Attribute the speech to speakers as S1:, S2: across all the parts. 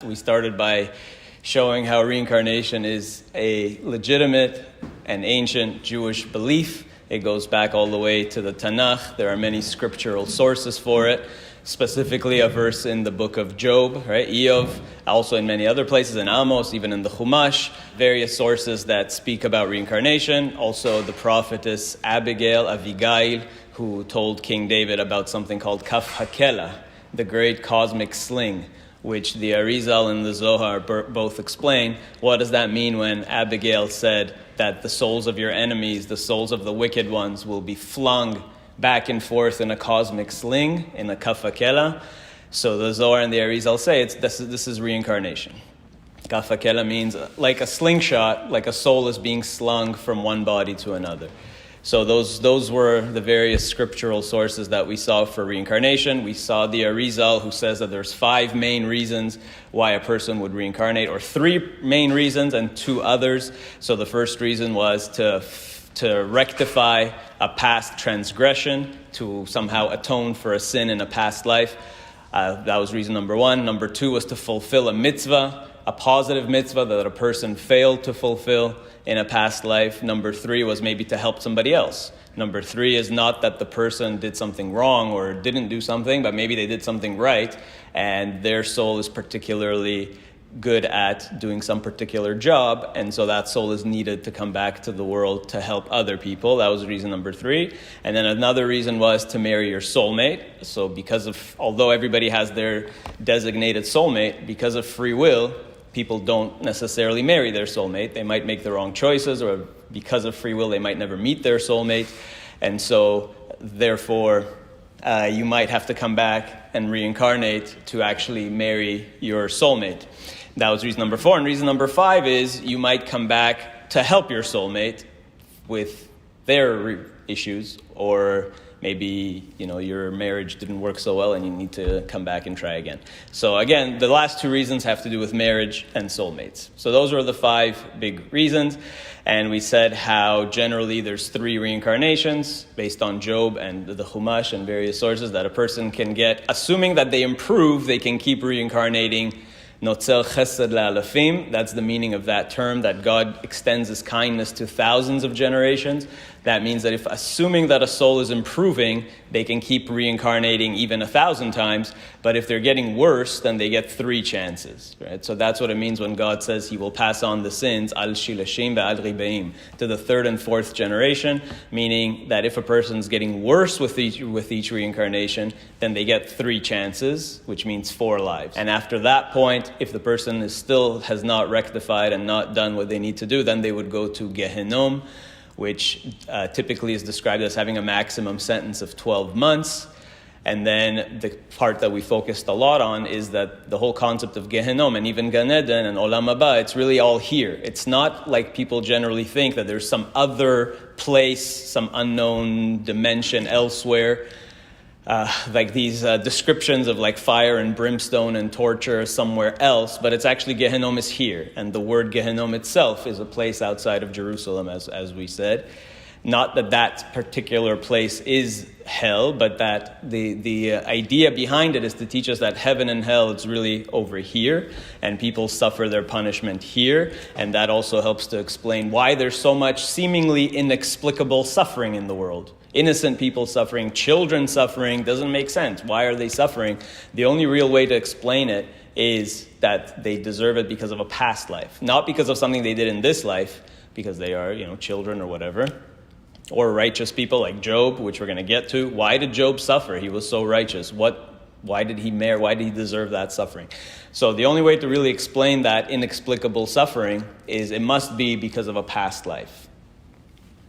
S1: We started by showing how reincarnation is a legitimate and ancient Jewish belief. It goes back all the way to the Tanakh. There are many scriptural sources for it, specifically a verse in the book of Job, right? Eov, also in many other places, in Amos, even in the Chumash, various sources that speak about reincarnation. Also the prophetess Abigail, who told King David about something called Kaf Hakela, the great cosmic sling, which the Arizal and the Zohar both explain. What does that mean when Abigail said that the souls of your enemies, the souls of the wicked ones, will be flung back and forth in a cosmic sling, in a Kaf Hakela? So the Zohar and the Arizal say this is reincarnation. Kaf Hakela means like a slingshot, like a soul is being slung from one body to another. So those were the various scriptural sources that we saw for reincarnation. We saw the Arizal, who says that there's 5 main reasons why a person would reincarnate, or 3 main reasons and 2 others. So the first reason was to rectify a past transgression, to somehow atone for a sin in a past life. That was reason number 1. Number 2 was to fulfill a mitzvah, a positive mitzvah that a person failed to fulfill in a past life. Number 3 was maybe to help somebody else. Number 3 is not that the person did something wrong or didn't do something, but maybe they did something right, and their soul is particularly good at doing some particular job, and so that soul is needed to come back to the world to help other people. That was reason number 3. And then another reason was to marry your soulmate. So although everybody has their designated soulmate, because of free will, people don't necessarily marry their soulmate. They might make the wrong choices, or because of free will, they might never meet their soulmate. And so, therefore, you might have to come back and reincarnate to actually marry your soulmate. That was reason number 4. And reason number 5 is you might come back to help your soulmate with their issues, or maybe, your marriage didn't work so well and you need to come back and try again. So again, the last 2 reasons have to do with marriage and soulmates. So those were the 5 big reasons. And we said how generally there's 3 reincarnations based on Job and the Chumash and various sources that a person can get. Assuming that they improve, they can keep reincarnating. Notzel chesed la'alafim, that's the meaning of that term, that God extends his kindness to thousands of generations. That means that assuming that a soul is improving, they can keep reincarnating even 1,000 times, but if they're getting worse, then they get 3 chances, right? So that's what it means when God says he will pass on the sins, al shilashim ve'al ribeim, to the 3rd and 4th generation, meaning that if a person's getting worse with each reincarnation, then they get 3 chances, which means 4 lives. And after that point, if the person has not rectified and not done what they need to do, then they would go to Gehenom, which typically is described as having a maximum sentence of 12 months. And then the part that we focused a lot on is that the whole concept of Gehenom and even Gan Eden and Olam Haba, it's really all here. It's not like people generally think that there's some other place, some unknown dimension elsewhere. Like these descriptions of like fire and brimstone and torture somewhere else, but it's actually Gehenom is here, and the word Gehenom itself is a place outside of Jerusalem, as we said. Not that particular place is hell, but that the idea behind it is to teach us that heaven and hell is really over here, and people suffer their punishment here, and that also helps to explain why there's so much seemingly inexplicable suffering in the world. Innocent people suffering, children suffering, doesn't make sense. Why are they suffering? The only real way to explain it is that they deserve it because of a past life, not because of something they did in this life, because they are, children or whatever. Or righteous people like Job, which we're going to get to. Why did Job suffer? He was so righteous. Why did he merit? Why did he deserve that suffering? So the only way to really explain that inexplicable suffering is it must be because of a past life.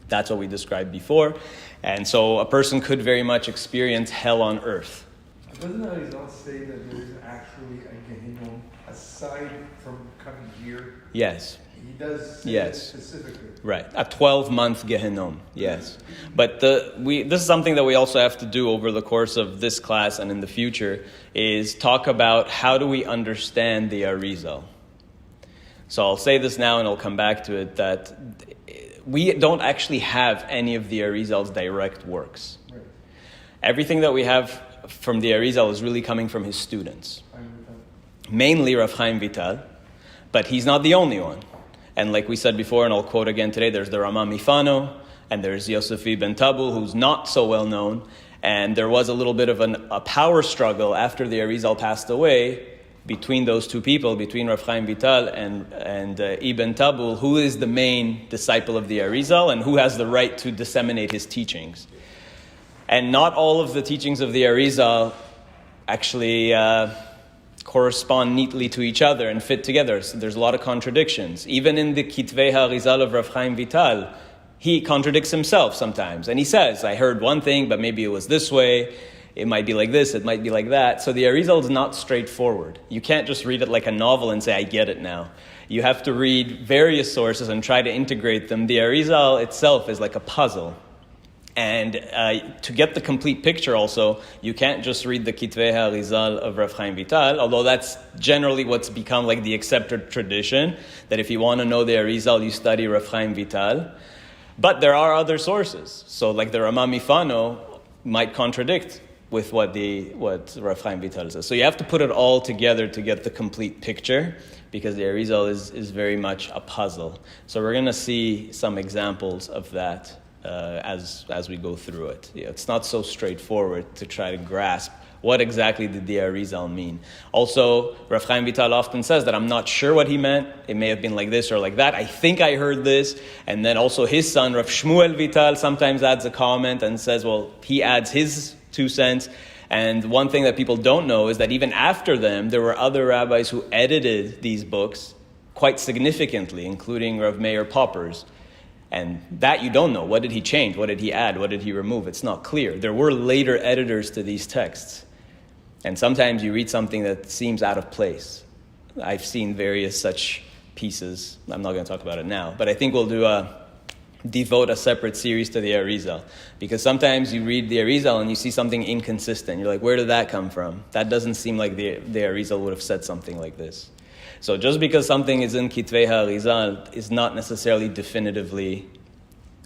S1: That's what we described before. And so a person could very much experience hell on earth.
S2: Doesn't the result say that there is actually a Gehinnom aside from coming here?
S1: Yes.
S2: He does say
S1: yes.
S2: That specifically.
S1: Right. A 12-month Gehinnom, yes. But this is something that we also have to do over the course of this class and in the future, is talk about how do we understand the Arizal. So I'll say this now and I'll come back to it, that we don't actually have any of the Arizal's direct works. Right. Everything that we have from the Arizal is really coming from his students. mainly Rav Chaim Vital, but he's not the only one. And like we said before, and I'll quote again today, there's the Rama Mifano, and there's Yosef Ibn Tabul, who's not so well known. And there was a little bit of a power struggle after the Arizal passed away between those two people, between Rav Chaim Vital and Ibn Tabul, who is the main disciple of the Arizal and who has the right to disseminate his teachings. And not all of the teachings of the Arizal actually correspond neatly to each other and fit together. So there's a lot of contradictions. Even in the Kitvei HaArizal of Rav Chaim Vital, he contradicts himself sometimes. And he says, I heard one thing, but maybe it was this way. It might be like this, it might be like that. So the Arizal is not straightforward. You can't just read it like a novel and say, I get it now. You have to read various sources and try to integrate them. The Arizal itself is like a puzzle. And to get the complete picture also, you can't just read the Kitvei HaArizal of Rav Chaim Vital, although that's generally what's become like the accepted tradition, that if you want to know the Arizal, you study Rav Chaim Vital. But there are other sources. So like the Rama Mifano might contradict with what Rav Chaim Vital says. So you have to put it all together to get the complete picture, because the Arizal is very much a puzzle. So we're going to see some examples of that as we go through it. Yeah, it's not so straightforward to try to grasp what exactly did the Arizal mean. Also, Rav Chaim Vital often says that I'm not sure what he meant. It may have been like this or like that. I think I heard this. And then also his son, Rav Shmuel Vital, sometimes adds a comment and says, well, he adds his 2 cents. And one thing that people don't know is that even after them, there were other rabbis who edited these books quite significantly, including Rav Meir Poppers. And that you don't know. What did he change? What did he add? What did he remove? It's not clear. There were later editors to these texts. And sometimes you read something that seems out of place. I've seen various such pieces. I'm not going to talk about it now. But I think we'll devote a separate series to the Arizal. Because sometimes you read the Arizal and you see something inconsistent. You're like, where did that come from? That doesn't seem like the Arizal would have said something like this. So just because something is in Kitvei HaArizal is not necessarily definitively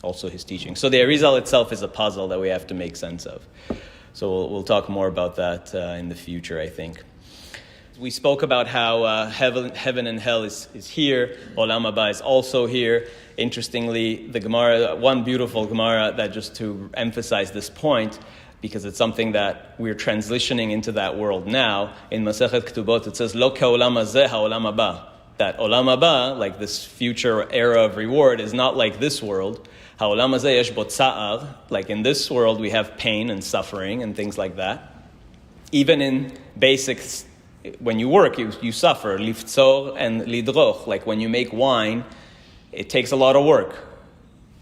S1: also his teaching. So the Arizal itself is a puzzle that we have to make sense of. So we'll talk more about that in the future, I think. We spoke about how heaven and hell is here. Olam Haba is also here. Interestingly, the Gemara, one beautiful Gemara that just to emphasize this point, because it's something that we're transitioning into that world now. In Masechet Ketubot, it says, Lo ka'olam hazeh ha'olam haba. That olam haba, like this future era of reward, is not like this world. Ha'olam hazeh yesh bo tza'ar. Like in this world, we have pain and suffering and things like that. Even in basics, when you work, you suffer. Liftzor and lidroch. Like when you make wine, it takes a lot of work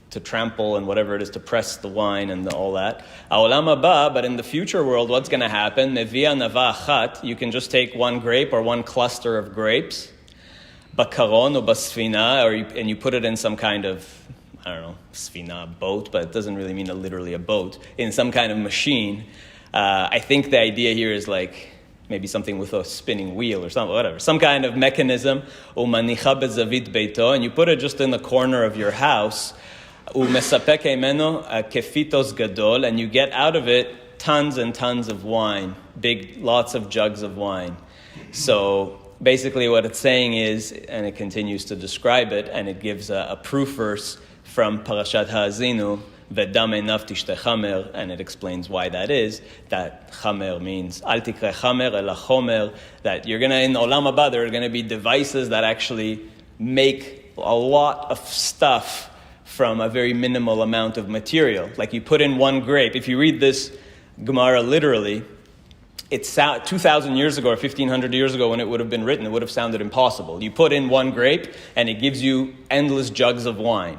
S1: to trample and whatever it is, to press the wine and all that. Ha'olam haba, but in the future world, what's going to happen? Mevia nava achat, you can just take one grape or one cluster of grapes, bakaron or basfina, and you put it in some kind of, I don't know, sfina, boat, but it doesn't really mean literally a boat, in some kind of machine. I think the idea here is like maybe something with a spinning wheel or something, whatever, some kind of mechanism, umanicha bezavit beito, and you put it just in the corner of your house, umesapek emeno kefitos gadol, and you get out of it tons and tons of wine, lots of jugs of wine. So basically what it's saying is, and it continues to describe it, and it gives a proof verse from Parashat Ha'azinu, V'dam einav tishteh chamer, and it explains why that is. That chamer means al tikre chamer ela chomer, that you're going to, in Olam Haba, there are going to be devices that actually make a lot of stuff from a very minimal amount of material. Like you put in one grape. If you read this Gemara literally, it's 2,000 years ago or 1,500 years ago when it would have been written, it would have sounded impossible. You put in one grape and it gives you endless jugs of wine.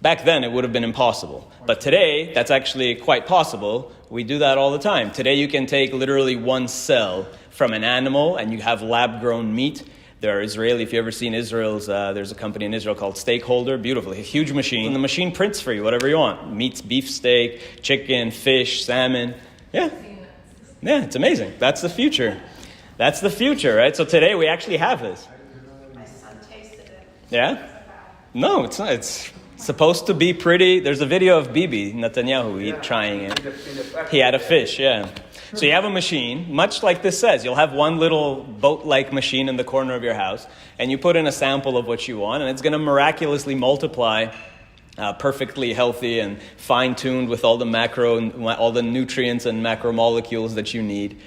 S1: Back then, it would have been impossible. But today, that's actually quite possible. We do that all the time. Today, you can take literally one cell from an animal and you have lab-grown meat. There are Israeli, if you've ever seen Israel's, there's a company in Israel called Stakeholder, beautiful, a huge machine. And the machine prints for you whatever you want. Meats, beef steak, chicken, fish, salmon. Yeah, it's amazing. That's the future. That's the future, right? So today we actually have this.
S3: My son tasted it.
S1: Yeah? No, it's not. It's supposed to be pretty. There's a video of Bibi Netanyahu trying it. He had a fish, yeah. So you have a machine, much like this says. You'll have one little boat-like machine in the corner of your house, and you put in a sample of what you want, and it's going to miraculously multiply perfectly healthy and fine-tuned with all the nutrients and macromolecules that you need.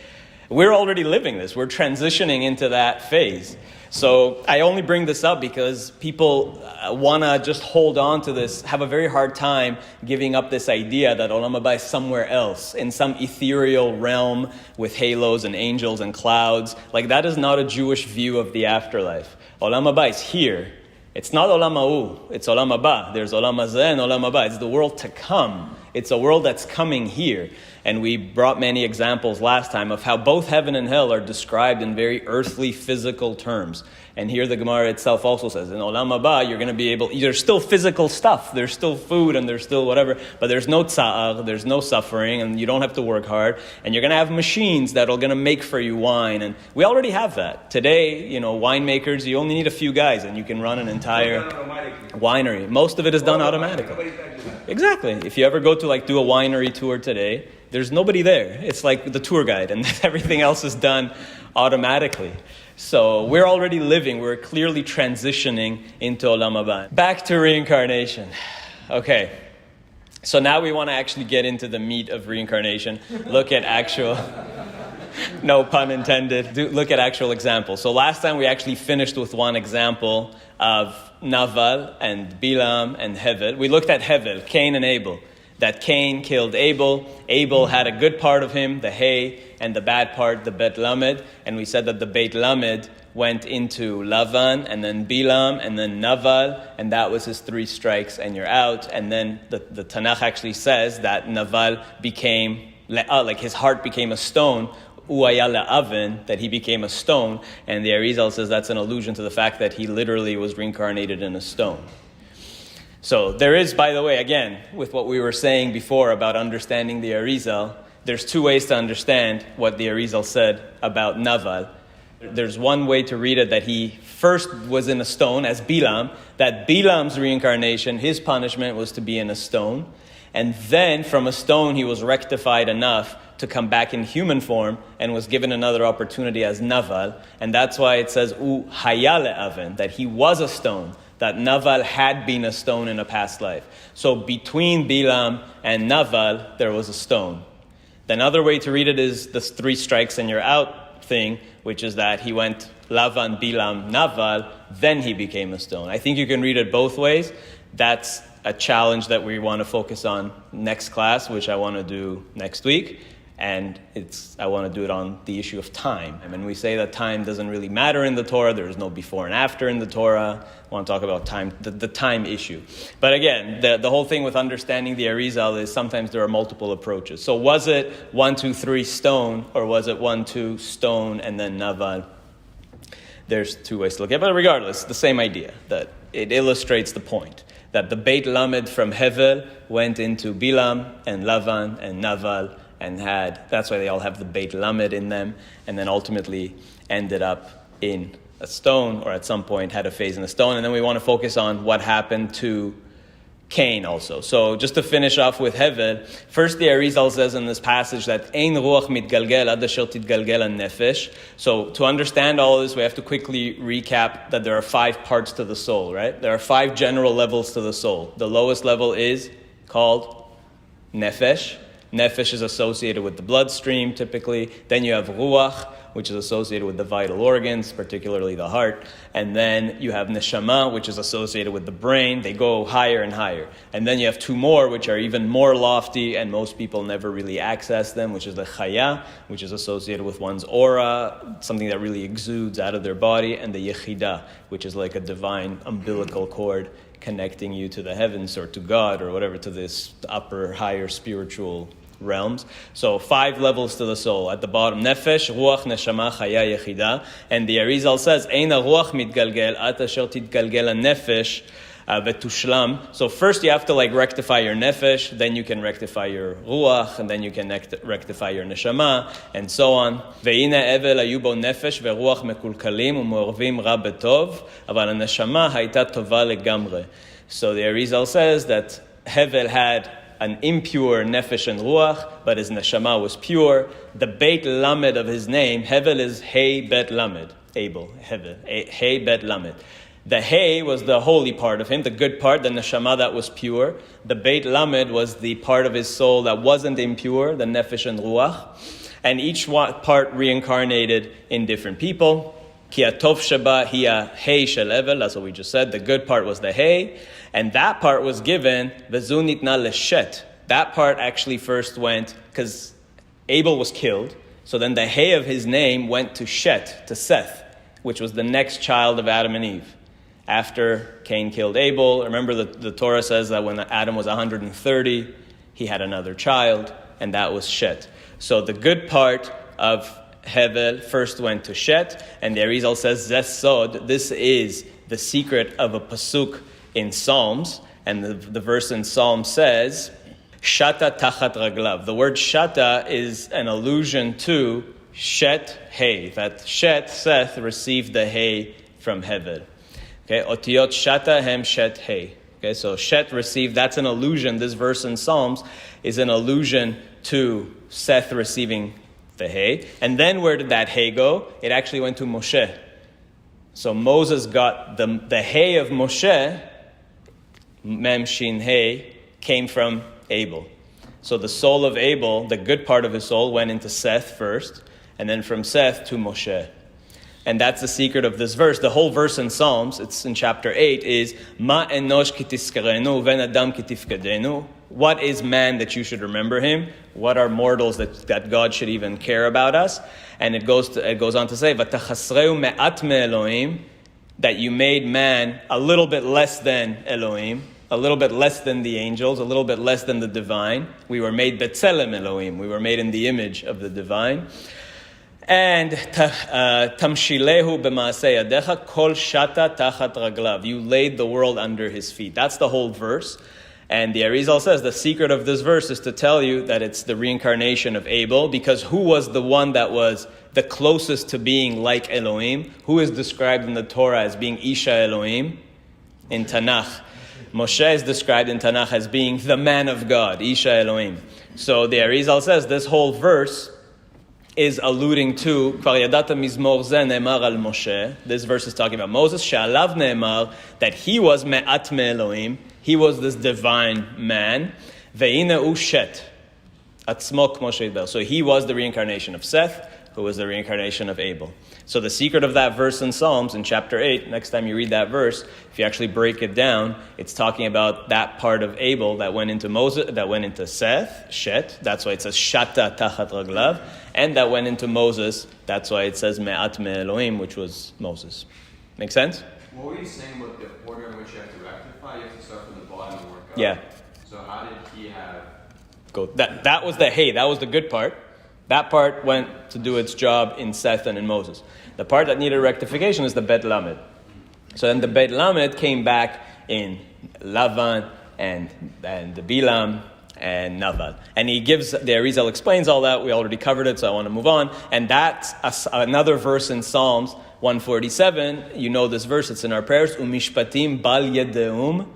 S1: We're already living this. We're transitioning into that phase. So I only bring this up because people want to just hold on to this, have a very hard time giving up this idea that Olam Haba is somewhere else, in some ethereal realm with halos and angels and clouds. Like, that is not a Jewish view of the afterlife. Olam Haba is here. It's not Olam Ha'u, it's Olam Haba. There's Olam Hazeh and Olam Haba. It's the world to come. It's a world that's coming here. And we brought many examples last time of how both heaven and hell are described in very earthly, physical terms. And here the Gemara itself also says, in Olam Haba, you're going to be able, there's still physical stuff, there's still food and there's still whatever, but there's no tsa'ar, there's no suffering, and you don't have to work hard. And you're going to have machines that are going to make for you wine. And we already have that. Today, winemakers, you only need a few guys and you can run an entire winery. Most of it is done automatically. Exactly. If you ever go to do a winery tour today, there's nobody there. It's like the tour guide, and everything else is done automatically. So we're already living, we're clearly transitioning into Olam Haba. Back to reincarnation. Okay. So now we want to actually get into the meat of reincarnation. Look at actual, no pun intended, look at actual examples. So last time we actually finished with one example of Naval and Bilam and Hevel. We looked at Hevel, Cain and Abel. That Cain killed Abel. Abel had a good part of him, the hay, and the bad part, the Bet Lamed. And we said that the Beit Lamed went into Lavan, and then Bilam, and then Naval, and that was his 3 strikes, and you're out. And then the Tanakh actually says that Naval became, his heart became a stone, Uayala Avin, that he became a stone. And the Arizal says that's an allusion to the fact that he literally was reincarnated in a stone. So there is, by the way, again, with what we were saying before about understanding the Arizal, there's 2 ways to understand what the Arizal said about Naval. There's one way to read it, that he first was in a stone as Bilam, that Bilam's reincarnation, his punishment was to be in a stone, and then from a stone he was rectified enough to come back in human form and was given another opportunity as Naval, and that's why it says U Hayale Avin, that he was a stone, that Naval had been a stone in a past life. So between Bilam and Naval, there was a stone. The another way to read it is the 3 strikes and you're out thing, which is that he went Lavan, Bilam, Naval, then he became a stone. I think you can read it both ways. That's a challenge that we want to focus on next class, which I want to do next week. And I want to do it on the issue of time. I mean, we say that time doesn't really matter in the Torah. There is no before and after in the Torah. I want to talk about time, the time issue. But again, the whole thing with understanding the Arizal is sometimes there are multiple approaches. So was it 1, 2, 3 stone, or was it 1, 2 stone and then Naval? There's 2 ways to look at it. But regardless, the same idea, that it illustrates the point. That the Beit Lamed from Hevel went into Bilam and Lavan and Naval, and that's why they all have the Beit Lamed in them, and then ultimately ended up in a stone, or at some point had a phase in a stone. And then we want to focus on what happened to Cain also. So just to finish off with Hevel, first the Arizal says in this passage that Ein ruach mitgalgel ad asher titgalgel nefesh. So to understand all this, we have to quickly recap that there are 5 parts to the soul, right? There are 5 general levels to the soul. The lowest level is called nefesh. Nefesh is associated with the bloodstream, typically. Then you have ruach, which is associated with the vital organs, particularly the heart. And then you have neshama, which is associated with the brain. They go higher and higher. And then you have 2 more, which are even more lofty, and most people never really access them, which is the chaya, which is associated with one's aura, something that really exudes out of their body, and the yechida, which is like a divine umbilical cord connecting you to the heavens or to God or whatever, to this upper, higher spiritual realms. So 5 levels to the soul. At the bottom, nefesh, ruach, neshama, chaya, yechida. And the Arizal says, Eina ruach mitgalgel, at asher titgalgel nefesh vetushlam. So first you have to rectify your nefesh, then you can rectify your ruach, and then you can rectify your neshama, and so on. Ve'ina evel hayu bo nefesh veruach mekulkalim u'me'orvim ra betov, aval haneshama hayta tova legamre. So the Arizal says that Hevel had an impure nefesh and ruach, but his neshama was pure. The Beit Lamed of his name, Hevel, is Hey Bet Lamed. Abel, Hevel, Hey Bet Lamed. The Hey was the holy part of him, the good part, the neshama that was pure. The Beit Lamed was the part of his soul that wasn't impure, the nefesh and ruach. And each part reincarnated in different people. Ki atov sheba hiya Hey shel Evel, that's what we just said. The good part was the Hey. And that part was given, v'zu nitna leshet. That part actually first went, because Abel was killed. So then the Hey of his name went to Shet, to Seth, which was the next child of Adam and Eve. After Cain killed Abel, remember the Torah says that when Adam was 130, he had another child, and that was Shet. So the good part of Hevel first went to Shet, and the Arizal says, Zes Sod, this is the secret of a pasuk in Psalms, and the verse in Psalm says, Shata tachat raglav. The word Shata is an allusion to Shet Hey, that Shet, Seth, received the Hey from Hevel. Okay, Otiyot Shata hem Shet Hey. Okay, so Shet received, that's an allusion, this verse in Psalms is an allusion to Seth receiving the Hey. And then where did that Hey go? It actually went to Moshe. So Moses got the Hey of Moshe, Mem Shin Hey, came from Abel. So the soul of Abel, the good part of his soul, went into Seth first, and then from Seth to Moshe. And that's the secret of this verse. The whole verse in Psalms, it's in chapter 8, is Ma enosh kitiskarenu ven adam kitifkadenu. What is man that you should remember him? What are mortals that God should even care about us? And it goes on to say, Vatachasreu me'at me'elohim, that you made man a little bit less than Elohim, a little bit less than the angels, a little bit less than the divine. We were made Betzelem Elohim. We were made in the image of the divine. And tamshilehu b'maaseh yadecha kol shata tachat raglav. You laid the world under his feet. That's the whole verse. And the Arizal says the secret of this verse is to tell you that it's the reincarnation of Abel, because who was the one that was the closest to being like Elohim? Who is described in the Torah as being Isha Elohim? In Tanakh. Moshe is described in Tanakh as being the man of God, Isha Elohim. So the Arizal says this whole verse is alluding to Kvar yadata mizmor ze ne'emar al Moshe. This verse is talking about Moses. She'alav ne'emar, that he was me'at me'elohim. He was this divine man. Ve'ine u Shet atzmo kmo she'idber. So he was the reincarnation of Seth, who was the reincarnation of Abel. So the secret of that verse in Psalms, in chapter 8, next time you read that verse, if you actually break it down, it's talking about that part of Abel that went into Moses, that went into Seth, Shet. That's why it says Shata tachat raglav. And that went into Moses. That's why it says Me'at Me'elohim, which was Moses. Make sense?
S4: What were you saying about the order in which you have to rectify? You have to start from the bottom and work up.
S1: Yeah.
S4: So how did he have...
S1: That was the Hey, that was the good part. That part went to do its job in Seth and in Moses. The part that needed rectification is the Bet Lamed. So then the Bet Lamed came back in Lavan and the Bilam and Naval. And he gives, the Arizal explains all that. We already covered it, so I want to move on. And that's another verse in Psalms 147. You know this verse, it's in our prayers. Umishpatim bal yedeum.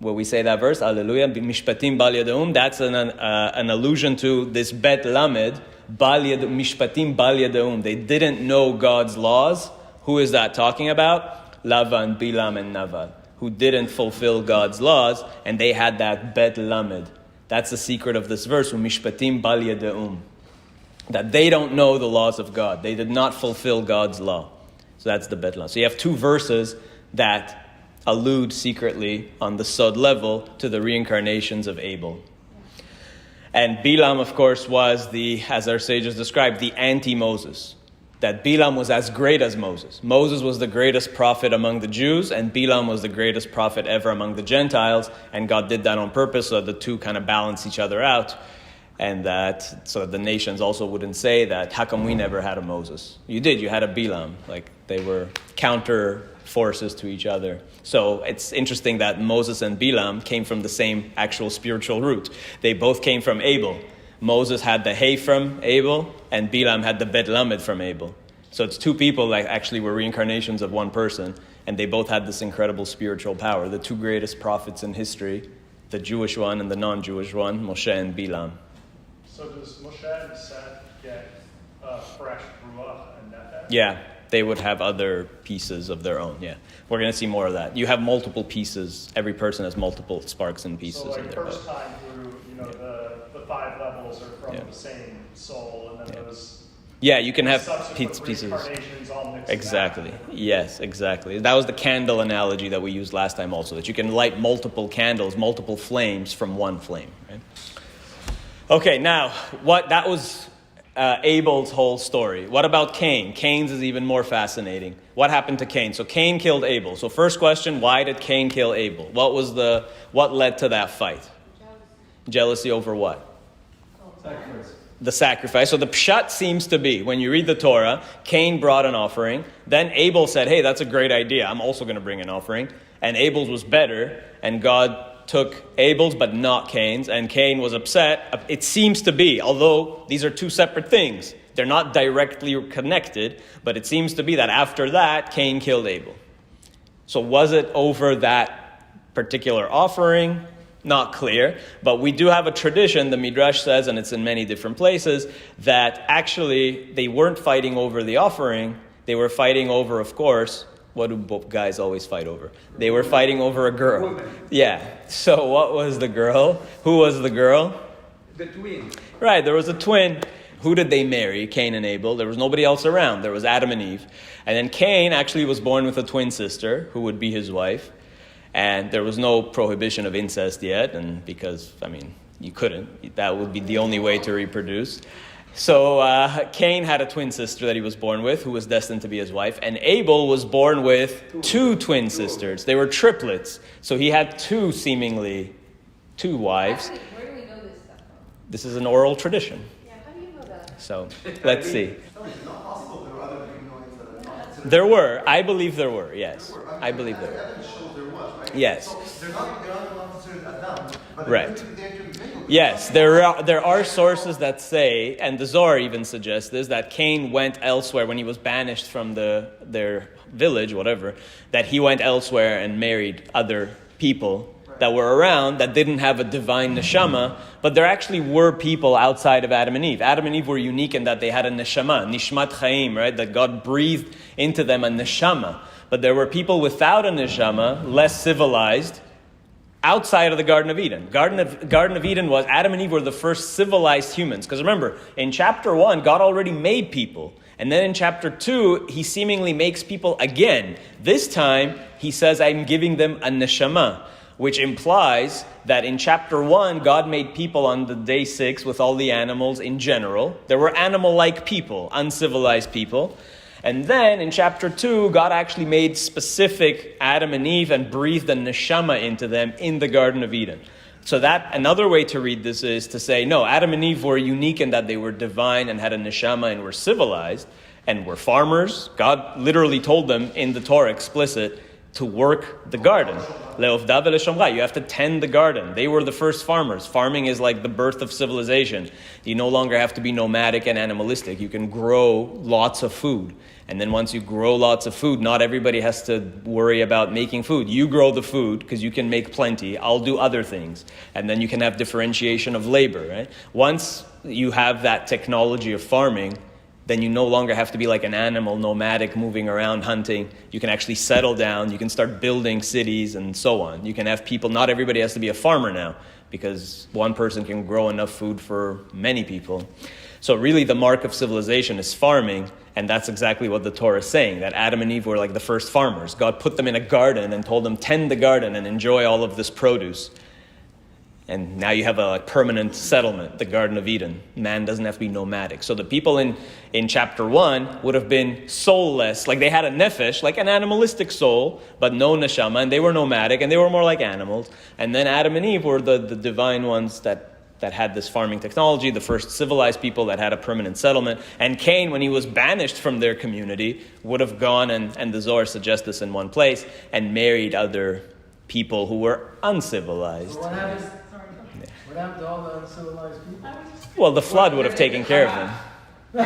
S1: Where we say that verse, Alleluia, Mishpatim bal yedeum. That's an allusion to this Bet Lamed. Mishpatim bal yedeum. They didn't know God's laws. Who is that talking about? Lavan, Bilam, and Naval, who didn't fulfill God's laws, and they had that Bet Lamed. That's the secret of this verse, Mishpatim bal yedeum, that they don't know the laws of God. They did not fulfill God's law. So that's the Bet Lamed. So you have two verses that allude secretly on the Sod level to the reincarnations of Abel. And Bilam, of course, was as our sages described, the anti-Moses. That Bilam was as great as Moses. Moses was the greatest prophet among the Jews, and Bilam was the greatest prophet ever among the Gentiles, and God did that on purpose so the two kind of balance each other out, and that so that the nations also wouldn't say that, how come we never had a Moses? You did, you had a Bilam. Like, they were counter forces to each other. So it's interesting that Moses and Bilam came from the same actual spiritual root. They both came from Abel. Moses had the Hey from Abel, and Bilam had the Bet Lamed from Abel. So it's two people that actually were reincarnations of one person, and they both had this incredible spiritual power. The two greatest prophets in history the Jewish one and the non-Jewish one, Moshe and Bilam.
S5: So does Moshe and Seth get fresh ruach and nefesh?
S1: Yeah, they would have other pieces of their own, yeah. We're going to see more of that. You have multiple pieces. Every person has multiple sparks and pieces
S5: so like
S1: in their
S5: first
S1: boat.
S5: time through, the 5 levels are from the same soul, and then those
S1: Yeah, you can have
S5: subsequent
S1: pieces.
S5: reincarnations all mixed
S1: Exactly.
S5: together.
S1: Yes, exactly. That was the candle analogy that we used last time also, that you can light multiple candles, multiple flames from one flame. Right? Okay, now, that was Abel's whole story. What about Cain? Cain's is even more fascinating. What happened to Cain? So Cain killed Abel. So first question, why did Cain kill Abel? What led to that fight? Jealousy over what?
S2: Sacrifice.
S1: The sacrifice. So the pshat seems to be, when you read the Torah, Cain brought an offering. Then Abel said, hey, that's a great idea. I'm also going to bring an offering. And Abel's was better. And God took Abel's but not Cain's. And Cain was upset. It seems to be, although these are two separate things. They're not directly connected. But it seems to be that after that, Cain killed Abel. So was it over that particular offering? Not clear, but we do have a tradition, the Midrash says, and it's in many different places, that actually they weren't fighting over the offering. They were fighting over, of course, what do guys always fight over? They were fighting over a girl. Yeah. So what was the girl? Who was the girl?
S2: The twin.
S1: Right, there was a twin. Who did they marry? Cain and Abel. There was nobody else around. There was Adam and Eve. And then Cain actually was born with a twin sister who would be his wife. And there was no prohibition of incest yet, and because, you couldn't. That would be the only way to reproduce. So Cain had a twin sister that he was born with, who was destined to be his wife. And Abel was born with 2 twin sisters. They were triplets. So he had seemingly two wives.
S3: Where do we know this stuff from?
S1: This is an oral tradition.
S3: Yeah, how do you know that?
S1: So let's see.
S4: No, it's not possible there were other humanoids that are not considered.
S1: There were. I believe there were, yes. I believe there were.
S4: Evidence shows there was, right?
S1: Yes.
S4: So they're not considered Adam, but
S1: Right.
S4: they're mingled.
S1: Yes, there are sources that say, and the Zohar even suggests this, that Cain went elsewhere when he was banished from their village, whatever, that he went elsewhere and married other people that were around that didn't have a divine neshama, but there actually were people outside of Adam and Eve. Adam and Eve were unique in that they had a neshama, nishmat chaim, right? That God breathed into them a neshama. But there were people without a neshama, less civilized, outside of the Garden of Eden. Garden of Eden was, Adam and Eve were the first civilized humans. Because remember, in chapter 1, God already made people. And then in chapter 2, he seemingly makes people again. This time, he says, I'm giving them a neshama, which implies that in chapter 1, God made people on the day 6 with all the animals in general. There were animal-like people, uncivilized people. And then in chapter 2, God actually made specific Adam and Eve and breathed a neshama into them in the Garden of Eden. So that another way to read this is to say, no, Adam and Eve were unique in that they were divine and had a neshama and were civilized and were farmers. God literally told them in the Torah explicit to work the garden. Le'ovda ve'leshomra. You have to tend the garden. They were the first farmers. Farming is like the birth of civilization. You no longer have to be nomadic and animalistic. You can grow lots of food. And then once you grow lots of food, not everybody has to worry about making food. You grow the food because you can make plenty. I'll do other things. And then you can have differentiation of labor, right? Once you have that technology of farming, then you no longer have to be like an animal, nomadic, moving around, hunting. You can actually settle down. You can start building cities and so on. You can have people, not everybody has to be a farmer now because one person can grow enough food for many people. So really the mark of civilization is farming, and that's exactly what the Torah is saying, that Adam and Eve were like the first farmers. God put them in a garden and told them, tend the garden and enjoy all of this produce. And now you have a permanent settlement, the Garden of Eden. Man doesn't have to be nomadic. So the people in chapter 1 would have been soulless, like they had a nefesh, like an animalistic soul, but no neshama, and they were nomadic, and they were more like animals. And then Adam and Eve were the divine ones that had this farming technology, the first civilized people that had a permanent settlement. And Cain, when he was banished from their community, would have gone, and the Zohar suggests this in one place, and married other people who were uncivilized.
S6: So what happened to all the uncivilized people?
S1: Well, the flood would have taken care of them.
S6: You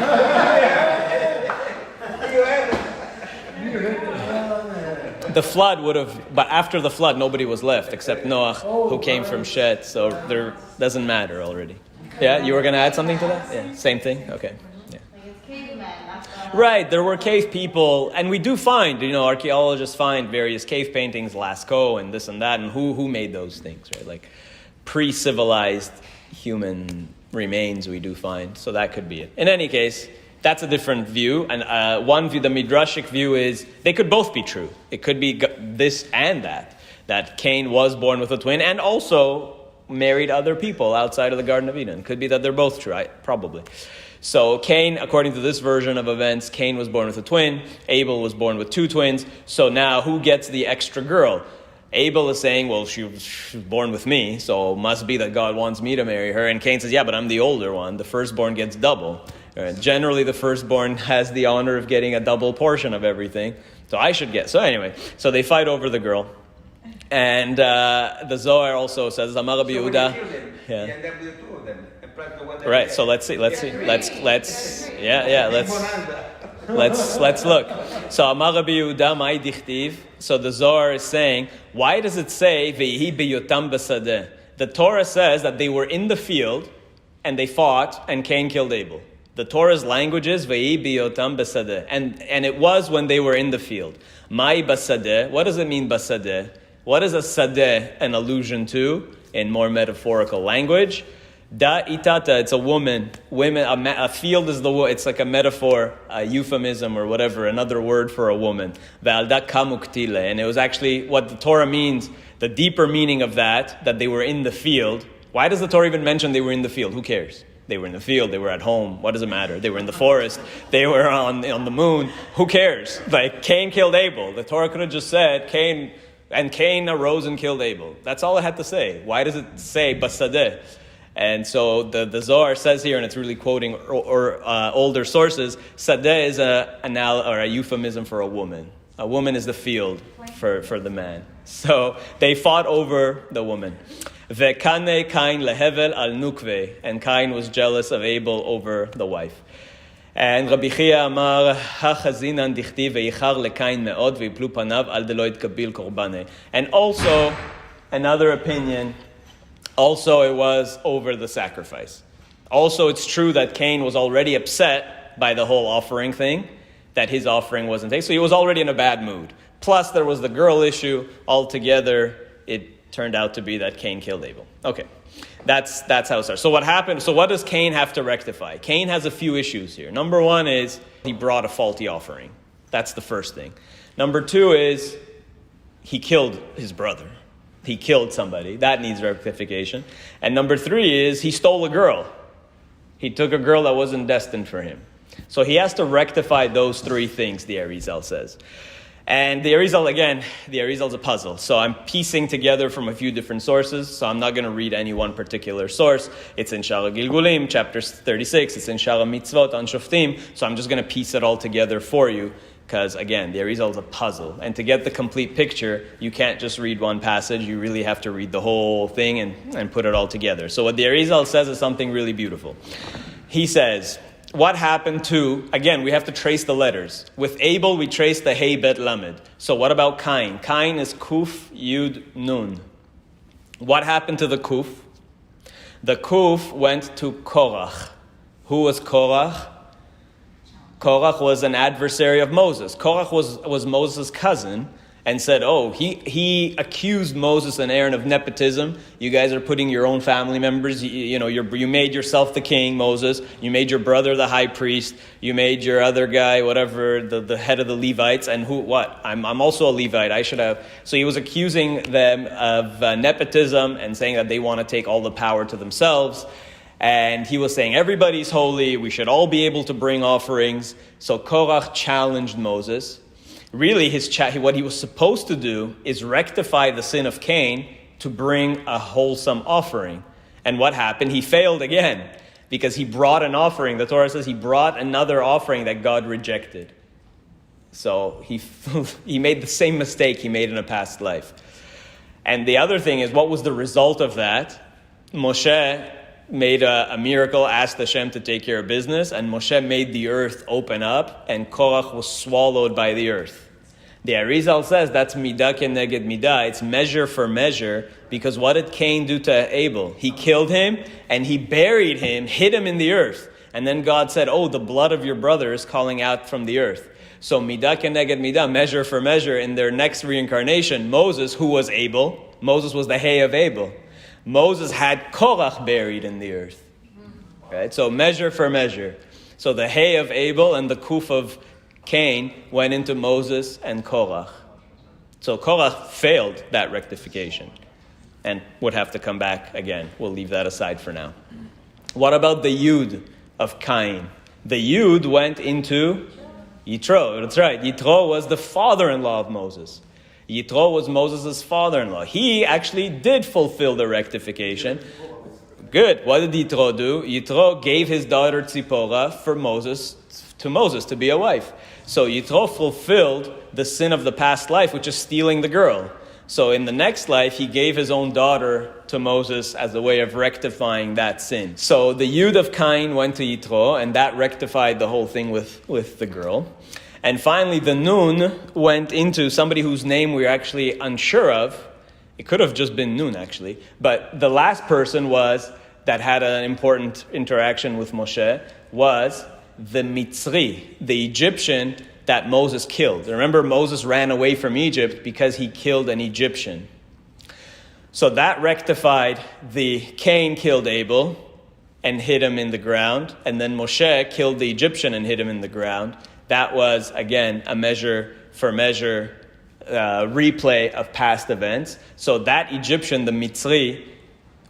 S6: hit the nail on the head.
S1: the flood would have, but after the flood, nobody was left except Noah, who came from Shet. So there doesn't matter already. Yeah, you were going to add something to that? Yeah, same thing. Okay. Yeah.
S3: Like it's caveman, not
S1: Right, there were cave people, and we do find, archaeologists find various cave paintings, Lascaux and this and that, and who made those things, right? Like pre-civilized human remains we do find, so that could be it. In any case, that's a different view, and one view, the Midrashic view, is they could both be true. It could be this and that Cain was born with a twin, and also married other people outside of the Garden of Eden. Could be that they're both true, probably. So Cain, according to this version of events, Cain was born with a twin, Abel was born with two twins, so now who gets the extra girl? Abel is saying, well, she was born with me, so it must be that God wants me to marry her. And Cain says, yeah, but I'm the older one. The firstborn gets double. Generally, the firstborn has the honor of getting a double portion of everything, so I should get. So anyway, so they fight over the girl. And the Zohar also says, Amar Rabbi Yehuda. Yeah.
S7: You end up with two of them.
S1: Right, so let's look. So Amar Rabbi Yehuda Mai Dichtiv. So the Zohar is saying, why does it say Vehi beyotam basadeh? The Torah says that they were in the field and they fought and Cain killed Abel. The Torah's language is Vehi beyotam basadeh, and it was when they were in the field. Mai basadeh. What does it mean basadeh? What is a sadeh an allusion to in more metaphorical language? Da itata, it's a woman. A field is it's like a metaphor, a euphemism or whatever, another word for a woman. Ve'alda kamuktile. And it was actually what the Torah means, the deeper meaning of that they were in the field. Why does the Torah even mention they were in the field? Who cares? They were in the field, they were at home. What does it matter? They were in the forest, they were on the moon. Who cares? Like Cain killed Abel. The Torah could have just said Cain arose and killed Abel. That's all it had to say. Why does it say basadeh? And so the Zohar says here, and it's really quoting older sources, sadeh is a euphemism for a woman. A woman is the field for the man. So they fought over the woman. Ve'kane Kain lehevel al nukve, and Cain was jealous of Abel over the wife. And Rabbi Chia Amar hachazinan dichti veichar lekain meod veiplu panav al deloid kabil korbane. And also another opinion. Also, it was over the sacrifice. Also, it's true that Cain was already upset by the whole offering thing, that his offering wasn't taken. So he was already in a bad mood. Plus, there was the girl issue. Altogether, it turned out to be that Cain killed Abel. Okay, that's how it starts. So what happened? So what does Cain have to rectify? Cain has a few issues here. Number one is he brought a faulty offering. That's the first thing. Number two is he killed his brother. He killed somebody. That needs rectification. And number three is he stole a girl. He took a girl that wasn't destined for him. So he has to rectify those three things, the Arizal says. And the Arizal is a puzzle. So I'm piecing together from a few different sources. So I'm not going to read any one particular source. It's in Shara Gilgulim, chapter 36. It's in Shara Mitzvot on Shoftim. So I'm just going to piece it all together for you. Because, again, the Arizal is a puzzle. And to get the complete picture, you can't just read one passage. You really have to read the whole thing and put it all together. So what the Arizal says is something really beautiful. He says, what happened to, again, we have to trace the letters. With Abel, we trace the Hey Bet Lamed. So what about Cain? Cain is Kuf Yud Nun. What happened to the Kuf? The Kuf went to Korach. Who was Korach? Korach was an adversary of Moses. Korach was Moses' cousin and said, he accused Moses and Aaron of nepotism. You guys are putting your own family members. You made yourself the king, Moses. You made your brother the high priest. You made your other guy, whatever, the head of the Levites. And I'm also a Levite. I should have. So he was accusing them of nepotism and saying that they want to take all the power to themselves. And he was saying, everybody's holy, we should all be able to bring offerings. So Korach challenged Moses. Really, what he was supposed to do is rectify the sin of Cain to bring a wholesome offering. And what happened? He failed again, because he brought an offering. The Torah says he brought another offering that God rejected. So he made the same mistake he made in a past life. And the other thing is, what was the result of that? Moshe made a miracle, asked Hashem to take care of business, and Moshe made the earth open up, and Korach was swallowed by the earth. The Arizal says that's midah keneged midah. It's measure for measure, because what did Cain do to Abel? He killed him and he buried him, hid him in the earth. And then God said, oh, the blood of your brother is calling out from the earth. So midah keneged midah, measure for measure. In their next reincarnation, Moses, who was Abel, Moses was the hay of Abel. Moses had Korach buried in the earth. Right? So measure for measure. So the hay of Abel and the kuf of Cain went into Moses and Korach. So Korach failed that rectification and would have to come back again. We'll leave that aside for now. What about the Yud of Cain? The Yud went into Yitro. That's right. Yitro was the father-in-law of Moses. Yitro was Moses' father-in-law. He actually did fulfill the rectification. Good. What did Yitro do? Yitro gave his daughter Tzipporah to Moses to be a wife. So Yitro fulfilled the sin of the past life, which is stealing the girl. So in the next life, he gave his own daughter to Moses as a way of rectifying that sin. So the Yud of Cain went to Yitro, and that rectified the whole thing with the girl. And finally, the Nun went into somebody whose name we're actually unsure of. It could have just been Nun, actually. But the last person that had an important interaction with Moshe was the Mitzri, the Egyptian that Moses killed. Remember, Moses ran away from Egypt because he killed an Egyptian. So that rectified the Cain killed Abel and hid him in the ground. And then Moshe killed the Egyptian and hid him in the ground. That was, again, a measure for measure replay of past events. So that Egyptian, the Mitzri,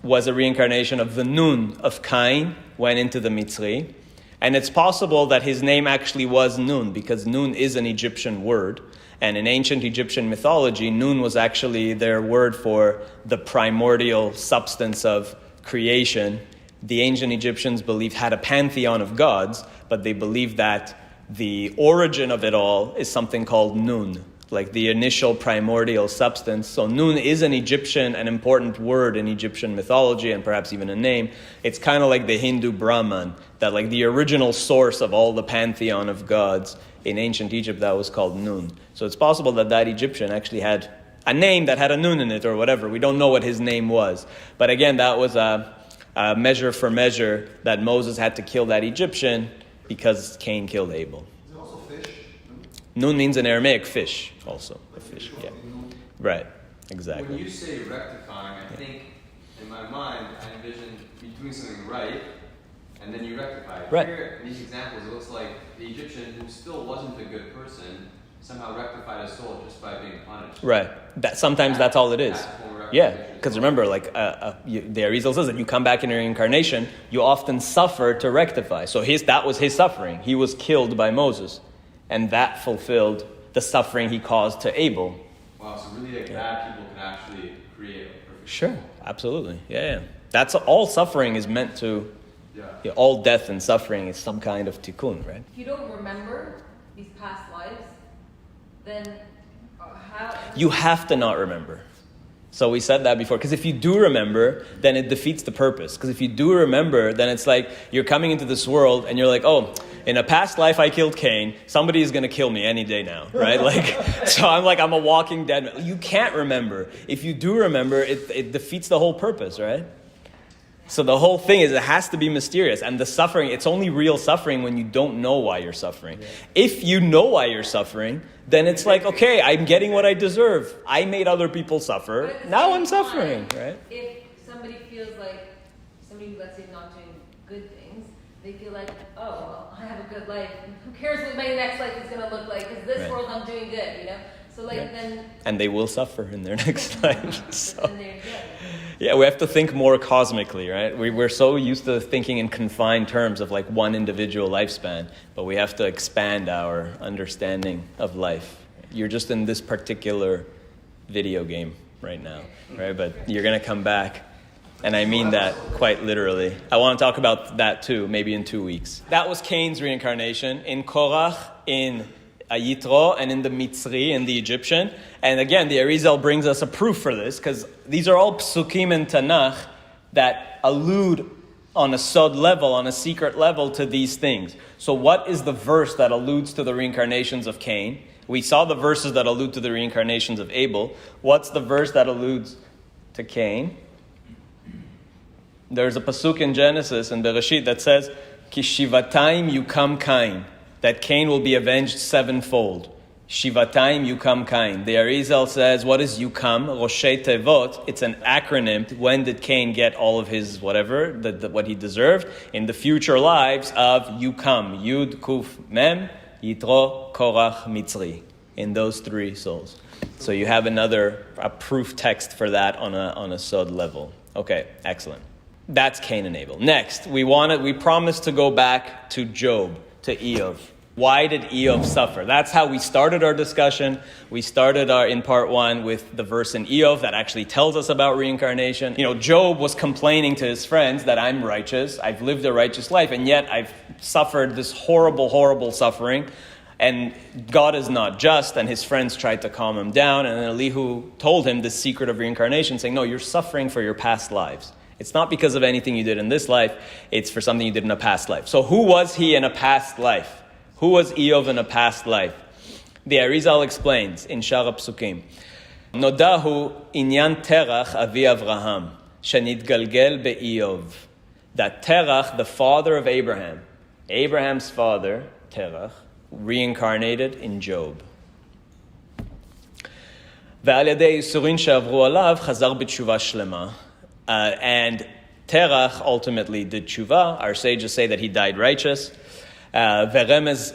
S1: was a reincarnation of the Nun of Cain, went into the Mitzri. And it's possible that his name actually was Nun, because Nun is an Egyptian word. And in ancient Egyptian mythology, Nun was actually their word for the primordial substance of creation. The ancient Egyptians had a pantheon of gods, but they believed that the origin of it all is something called Nun, like the initial primordial substance. So Nun is an important word in Egyptian mythology, and perhaps even a name. It's kind of like the Hindu Brahman, that like the original source of all the pantheon of gods in ancient Egypt, that was called Nun. So it's possible that Egyptian actually had a name that had a Nun in it or whatever. We don't know what his name was. But again, that was a measure for measure that Moses had to kill that Egyptian because Cain killed Abel.
S2: Is it also fish?
S1: Nun means in Aramaic fish, also. A fish, yeah. Right, exactly.
S4: When you say rectifying, I think, in my mind, I envision you doing something right, and then you rectify it.
S1: Right.
S4: Here, in these examples, it looks like the Egyptian, who still wasn't a good person, somehow rectified his soul just by being punished.
S1: Right. Sometimes that's all it is.
S4: That's a form of
S1: Yeah,
S4: rectification.
S1: because remember, the Arizal says that you come back in reincarnation, you often suffer to rectify. So that was his suffering. He was killed by Moses, and that fulfilled the suffering he caused to Abel.
S4: Wow, so really, bad people can actually create a perfect
S1: Sure, absolutely. Yeah. That's all suffering is meant to.
S4: Yeah.
S1: All death and suffering is some kind of tikkun, right?
S3: If you don't remember these past lives, then how?
S1: You have to not remember. So we said that before. Because if you do remember, then it defeats the purpose. Because if you do remember, then it's like you're coming into this world and you're like, oh, in a past life I killed Cain. Somebody is going to kill me any day now, right? So I'm a walking dead man. You can't remember. If you do remember, it defeats the whole purpose, right? So the whole thing is it has to be mysterious. And the suffering, it's only real suffering when you don't know why you're suffering. Yeah. If you know why you're suffering, then it's like, okay, I'm getting what I deserve. I made other people suffer. Now I'm suffering, right?
S3: If somebody feels like, somebody who, let's say, not doing good things, they feel like, oh, well, I have a good life. Who cares what my next life is going to look like? Because this world I'm doing good, you know? So then... And
S1: they will suffer in their next life. So.
S3: And they're good.
S1: Yeah, we have to think more cosmically, right? We're so used to thinking in confined terms of like one individual lifespan, but we have to expand our understanding of life. You're just in this particular video game right now, right? But you're going to come back, and I mean that quite literally. I want to talk about that too, maybe in 2 weeks. That was Cain's reincarnation in Korach, in Yitro, and in the Mitzri, in the Egyptian. And again, the Arizal brings us a proof for this, because these are all psukim in Tanakh that allude on a sod level, on a secret level, to these things. So what is the verse that alludes to the reincarnations of Cain? We saw the verses that allude to the reincarnations of Abel. What's the verse that alludes to Cain? There's a pasuk in Genesis and Bereshit that says, Ki shivatayim yukam Cain, that Cain will be avenged sevenfold. Shivatayim yukam Cain. The Arizal says, what is yukam? Roshei tevot. It's an acronym. When did Cain get all of his whatever, what he deserved? In the future lives of yukam. Yud, Kuf, Mem, Yitro, Korach, Mitzri. In those three souls. So you have a proof text for that on a sod level. Okay, excellent. That's Cain and Abel. Next, we promised to go back to Job, to Eov. Why did Eov suffer? That's how we started our discussion. We started in part 1 with the verse in Eov that actually tells us about reincarnation. Job was complaining to his friends that I'm righteous, I've lived a righteous life, and yet I've suffered this horrible, horrible suffering. And God is not just, and his friends tried to calm him down. And then Elihu told him the secret of reincarnation, saying, no, you're suffering for your past lives. It's not because of anything you did in this life, it's for something you did in a past life. So who was he in a past life? Who was Eov in a past life? The Arizal explains in Shara Psukim, Nodahu inyan Terach avi Avraham, shenitgalgel be'Eov. That Terach, the father of Abraham, Abraham's father, Terach, reincarnated in Job. ועל ידי ייסורים שעברו עליו, חזר בתשובה שלמה. And Terach ultimately did tshuva. Our sages say that he died righteous. ורמז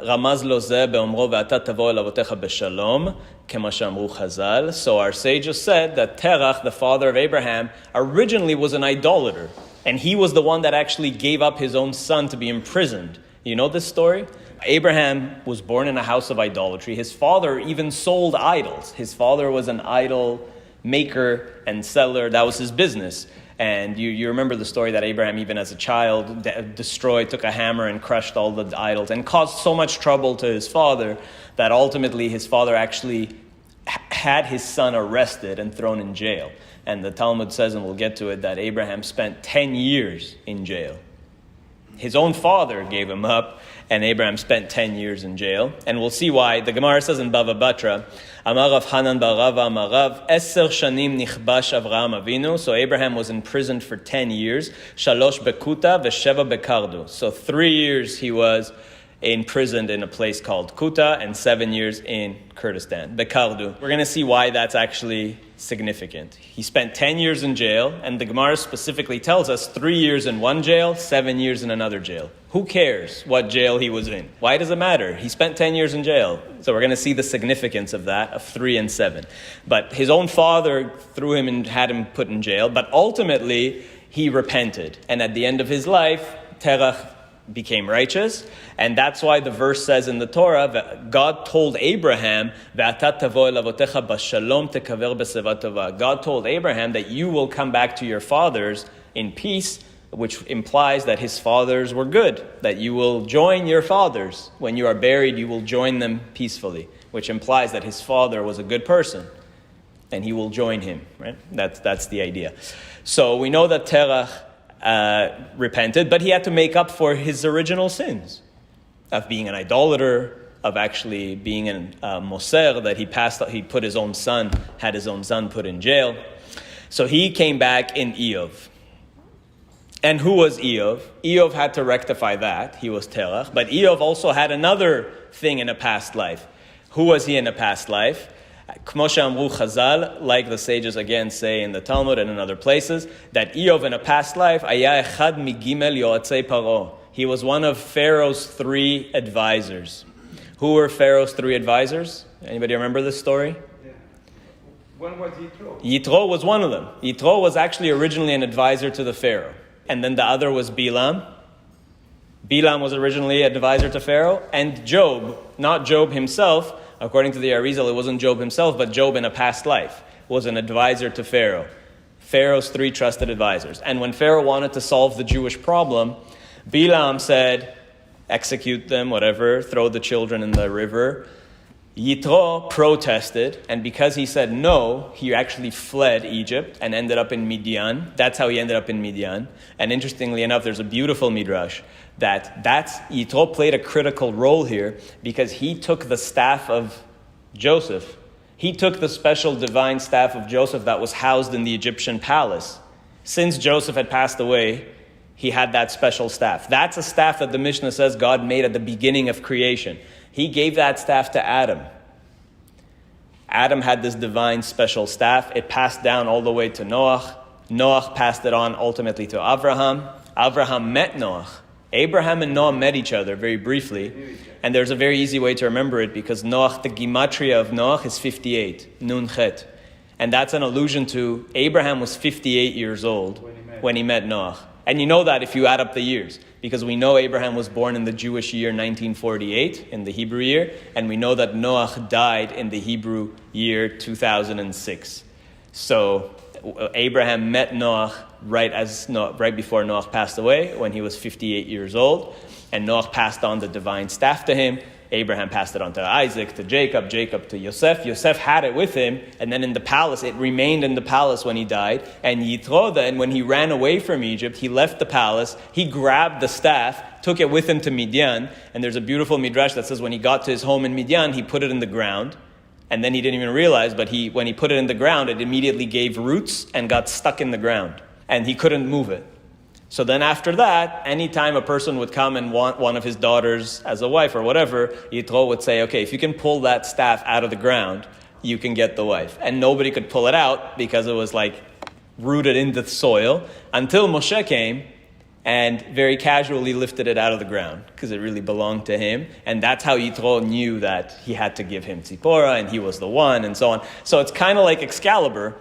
S1: רמז לו זה באומרו ואתה תבוא אל אבותיך בשלום, כמו שאמרו חז"ל. So our sages said that Terach, the father of Abraham, originally was an idolater. And he was the one that actually gave up his own son to be imprisoned. You know this story? Abraham was born in a house of idolatry. His father even sold idols. His father was an idol maker and seller. That was his business. And you remember the story that Abraham, even as a child, took a hammer and crushed all the idols and caused so much trouble to his father that ultimately his father actually had his son arrested and thrown in jail. And the Talmud says, and we'll get to it, that Abraham spent 10 years in jail. His own father gave him up, and Abraham spent 10 years in jail. And we'll see why. The Gemara says in Bava Batra, Amar Rav Hanan bar Rava Amar Rav, 10 shanim nichbash Avraham Avinu. So Abraham was imprisoned for 10 years. Shalosh bekuta v'sheva bekardu. So 3 years he was imprisoned in a place called Kuta, and 7 years in Kurdistan, Bekardu. We're going to see why that's actually significant. He spent 10 years in jail, and the Gemara specifically tells us 3 years in one jail, 7 years in another jail. Who cares what jail he was in? Why does it matter? He spent 10 years in jail. So we're going to see the significance of that, of 3 and 7. But his own father threw him and had him put in jail, but ultimately he repented. And at the end of his life, Terach became righteous, and that's why the verse says in the Torah that God told Abraham, God told Abraham that you will come back to your fathers in peace, which implies that his fathers were good, that you will join your fathers. When you are buried, you will join them peacefully, which implies that his father was a good person, and he will join him, right? That's the idea. So we know that Terach repented, but he had to make up for his original sins of being an idolater, of actually being a moser, that he put his own son, had his own son put in jail. So he came back in Eov. And who was Eov? Eov had to rectify that. He was Terach. But Eov also had another thing in a past life. Who was he in a past life? Kmo she'amru Chazal, like the sages again say in the Talmud and in other places, that Eov in a past life, aya echad migimel yoatzei paro. He was one of Pharaoh's 3 advisors. Who were Pharaoh's 3 advisors? Anybody remember this story?
S2: Yeah. One was Yitro.
S1: Yitro was one of them. Yitro was actually originally an advisor to the Pharaoh. And then the other was Bilam. Bilam was originally an advisor to Pharaoh. And Job, not Job himself. According to the Arizal, it wasn't Job himself, but Job in a past life was an advisor to Pharaoh. Pharaoh's 3 trusted advisors. And when Pharaoh wanted to solve the Jewish problem, Bilam said, execute them, whatever, throw the children in the river. Yitro protested, and because he said no, he actually fled Egypt and ended up in Midian. That's how he ended up in Midian. And interestingly enough, there's a beautiful midrash that's Yitro played a critical role here because he took the staff of Joseph. He took the special divine staff of Joseph that was housed in the Egyptian palace. Since Joseph had passed away, he had that special staff. That's a staff that the Mishnah says God made at the beginning of creation. He gave that staff to Adam. Adam had this divine special staff. It passed down all the way to Noach. Noach passed it on ultimately to Abraham. Abraham met Noach. Abraham and Noah met each other very briefly. And there's a very easy way to remember it because Noach, the gematria of Noach is 58, Nun Chet. And that's an allusion to Abraham was 58 years old when he met Noach. And you know that if you add up the years, because we know Abraham was born in the Jewish year 1948, in the Hebrew year, and we know that Noach died in the Hebrew year 2006. So Abraham met Noach right before Noach passed away, when he was 58 years old, and Noach passed on the divine staff to him. Abraham passed it on to Isaac, to Jacob, Jacob to Yosef. Yosef had it with him, and then in the palace, it remained in the palace when he died. And Yitro then, when he ran away from Egypt, he left the palace, he grabbed the staff, took it with him to Midian, and there's a beautiful midrash that says when he got to his home in Midian, he put it in the ground, and then he didn't even realize, but when he put it in the ground, it immediately gave roots and got stuck in the ground, and he couldn't move it. So then after that, anytime a person would come and want one of his daughters as a wife or whatever, Yitro would say, okay, if you can pull that staff out of the ground, you can get the wife. And nobody could pull it out because it was like rooted into the soil until Moshe came and very casually lifted it out of the ground because it really belonged to him. And that's how Yitro knew that he had to give him Tzipporah and he was the one and so on. So it's kind of like Excalibur.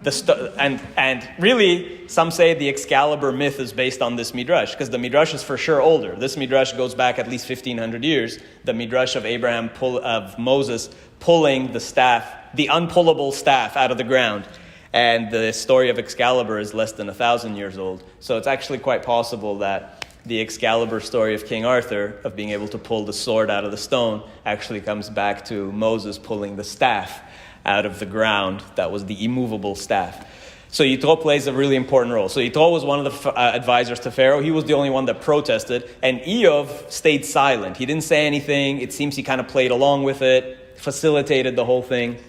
S1: And really, some say the Excalibur myth is based on this midrash, because the midrash is for sure older. This midrash goes back at least 1,500 years. The midrash of Moses pulling the staff, the unpullable staff, out of the ground. And the story of Excalibur is less than 1,000 years old. So it's actually quite possible that the Excalibur story of King Arthur, of being able to pull the sword out of the stone, actually comes back to Moses pulling the staff out of the ground. That was the immovable staff. So Yitro plays a really important role. So Yitro was one of the advisors to Pharaoh. He was the only one that protested. And Eov stayed silent. He didn't say anything. It seems he kind of played along with it, facilitated the whole thing.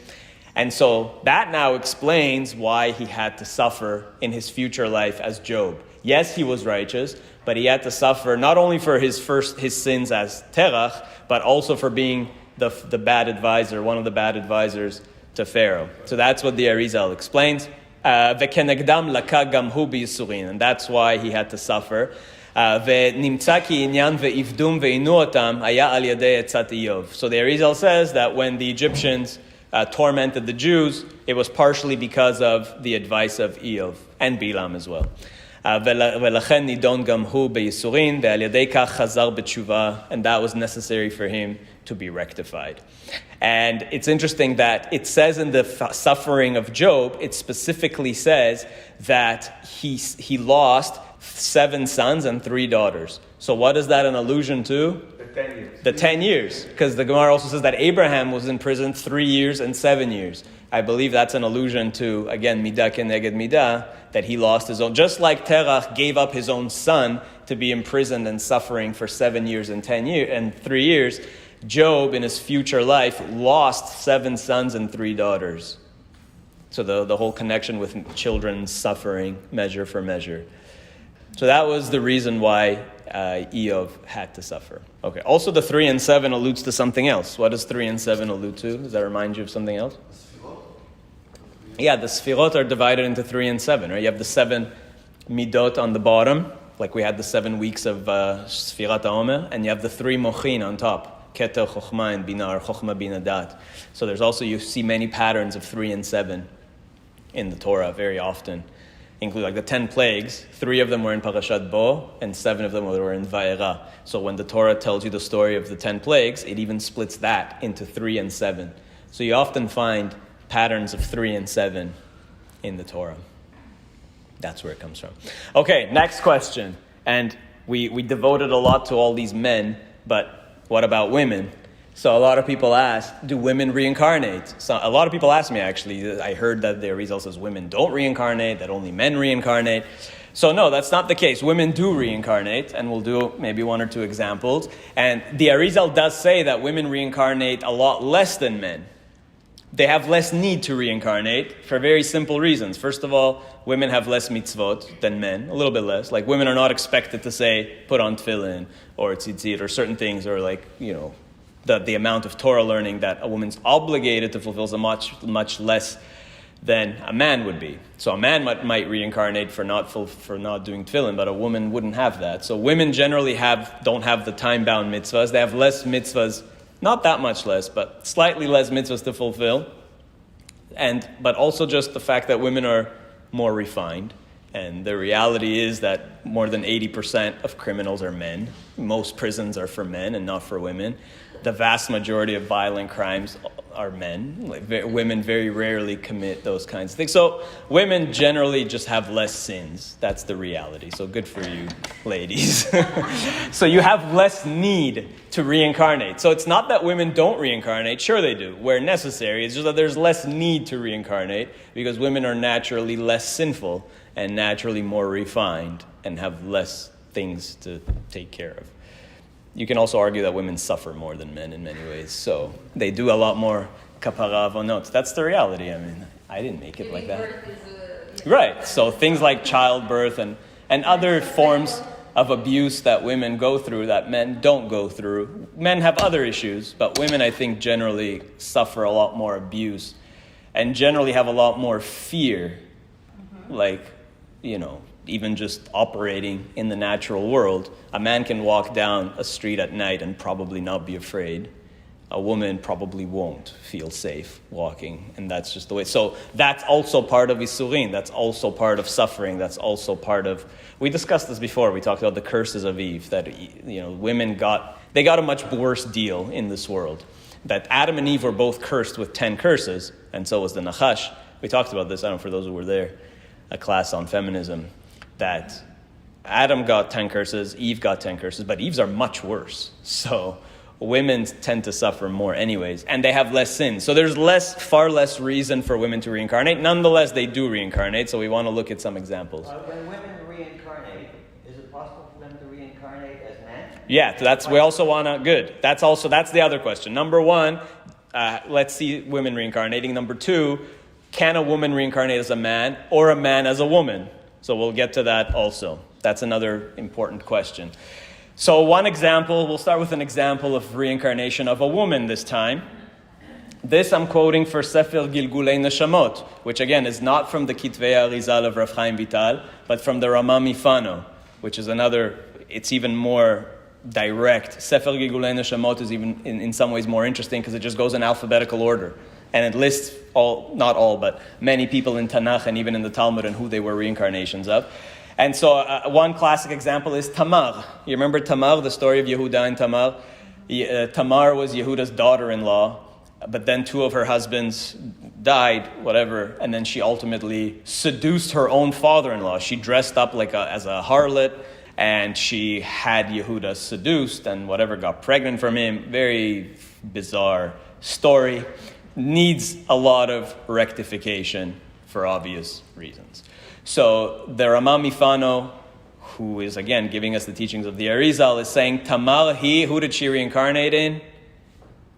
S1: And so that now explains why he had to suffer in his future life as Job. Yes, he was righteous, but he had to suffer not only for his sins as Terach, but also for being the bad advisor, one of the bad advisors to Pharaoh. So that's what the Arizal explains. And that's why he had to suffer. So the Arizal says that when the Egyptians tormented the Jews, it was partially because of the advice of Eov and Bilam as well. And that was necessary for him to be rectified. And it's interesting that it says in the suffering of Job, it specifically says that he lost 7 sons and 3 daughters. So what is that an allusion to? The 10 years. Because the Gemara also says that Abraham was in prison 3 years and 7 years. I believe that's an allusion to, again, Midah keneged Midah, that he lost his own. Just like Terach gave up his own son to be imprisoned and suffering for 7 years and 3 years, Job, in his future life, lost 7 sons and 3 daughters. So the whole connection with children's suffering, measure for measure. So that was the reason why Eov had to suffer. Okay. Also, the 3 and 7 alludes to something else. What does 3 and 7 allude to? Does that remind you of something else? Yeah, the Sfirot are divided into 3 and 7. Right? You have the 7 midot on the bottom, like we had the 7 weeks of Sfirat HaOmer, and you have the 3 mochin on top, Keter, Chochma, and Bina, or Chochma, Bina, Dat. So there's also, you see many patterns of 3 and 7 in the Torah very often. Include like the 10 plagues, 3 of them were in Parashat Bo, and 7 of them were in Vayera. So when the Torah tells you the story of the 10 plagues, it even splits that into 3 and 7. So you often find patterns of 3 and 7 in the Torah. That's where it comes from. Okay, next question. And we devoted a lot to all these men, but what about women? So a lot of people ask, do women reincarnate? So a lot of people ask me, actually. I heard that the Arizal says women don't reincarnate, that only men reincarnate. So no, that's not the case. Women do reincarnate, and we'll do maybe one or two examples. And the Arizal does say that women reincarnate a lot less than men. They have less need to reincarnate for very simple reasons. First of all, women have less mitzvot than men, a little bit less. Like, women are not expected to say, put on tefillin, or tzitzit, or certain things, or the amount of Torah learning that a woman's obligated to fulfill is a much less than a man would be. So a man might reincarnate for not doing tefillin, but a woman wouldn't have that. So women generally don't have the time-bound mitzvahs. They have less mitzvahs, not that much less, but slightly less mitzvahs to fulfill. But also just the fact that women are more refined. And the reality is that more than 80% of criminals are men. Most prisons are for men and not for women. The vast majority of violent crimes are men. Women very rarely commit those kinds of things. So women generally just have less sins. That's the reality. So good for you, ladies. So you have less need to reincarnate. So it's not that women don't reincarnate. Sure they do, where necessary. It's just that there's less need to reincarnate because women are naturally less sinful and naturally more refined and have less things to take care of. You can also argue that women suffer more than men in many ways. So they do a lot more kapara avonot. That's the reality. I mean, I didn't make it like that. Right. So things like childbirth and other forms of abuse that women go through that men don't go through. Men have other issues, but women, I think, generally suffer a lot more abuse and generally have a lot more fear. Like, even just operating in the natural world. A man can walk down a street at night and probably not be afraid. A woman probably won't feel safe walking, and that's just the way. So that's also part of Isurin. That's also part of suffering. That's also part of... We discussed this before. We talked about the curses of Eve, that women got a much worse deal in this world. That Adam and Eve were both cursed with 10 curses, and so was the Nachash. We talked about this, I don't know, for those who were there, a class on feminism, that Adam got 10 curses, Eve got 10 curses, but Eve's are much worse. So women tend to suffer more anyways, and they have less sins. So there's far less reason for women to reincarnate. Nonetheless, they do reincarnate, so we want to look at some examples.
S7: When women reincarnate, is it possible for them to reincarnate as men?
S1: Yeah, that's the other question. Number one, let's see women reincarnating. Number two, can a woman reincarnate as a man or a man as a woman? So we'll get to that also. That's another important question. So one example, we'll start with an example of reincarnation of a woman this time. This I'm quoting for Sefer Gilgulei Neshamot, which again is not from the Kitvei Arizal of Rav Chaim Vital, but from the Rama Mifano, which is it's even more direct. Sefer Gilgulei Neshamot is even in some ways more interesting because it just goes in alphabetical order. And it lists not all, but many people in Tanakh and even in the Talmud and who they were reincarnations of. And so one classic example is Tamar. You remember Tamar, the story of Yehuda and Tamar? Tamar was Yehuda's daughter-in-law, but then two of her husbands died, and then she ultimately seduced her own father-in-law. She dressed up as a harlot, and she had Yehuda seduced and got pregnant from him. Very bizarre story. Needs a lot of rectification for obvious reasons. So the Rama Mifano, who is again giving us the teachings of the Arizal, is saying Tamar who did she reincarnate in?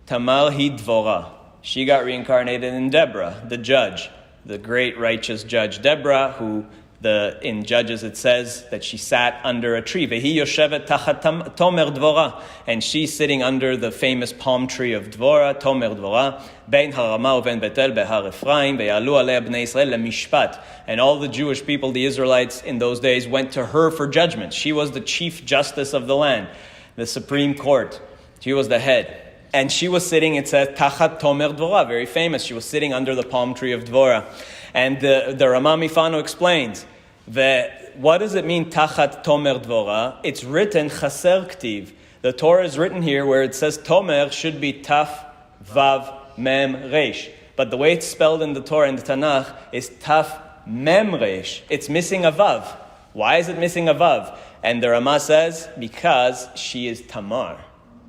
S1: Tamar Dvorah. She got reincarnated in Deborah, the judge, the great righteous judge Deborah, who in Judges it says that she sat under a tree. Vehi yoshevet tachat tomer Dvorah, and she's sitting under the famous palm tree of Dvorah, Tomer Dvorah, bein harama uven betel behar Ephraim, ve'alu alei bnei Yisrael lemishpat. And all the Jewish people, the Israelites in those days, went to her for judgment. She was the chief justice of the land, the Supreme Court. She was the head. And she was sitting, it says, tachat tomer Dvorah, very famous. She was sitting under the palm tree of Dvorah. And the Rama Mifano explains that what does it mean, tachat tomer Dvorah? It's written, chaser ktiv. The Torah is written here where it says tomer should be taf, vav, mem, resh. But the way it's spelled in the Torah, in the Tanakh, is taf, mem, resh. It's missing a vav. Why is it missing a vav? And the Rama says, because she is Tamar.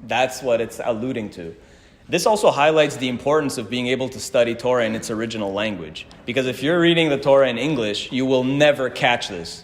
S1: That's what it's alluding to. This also highlights the importance of being able to study Torah in its original language. Because if you're reading the Torah in English, you will never catch this.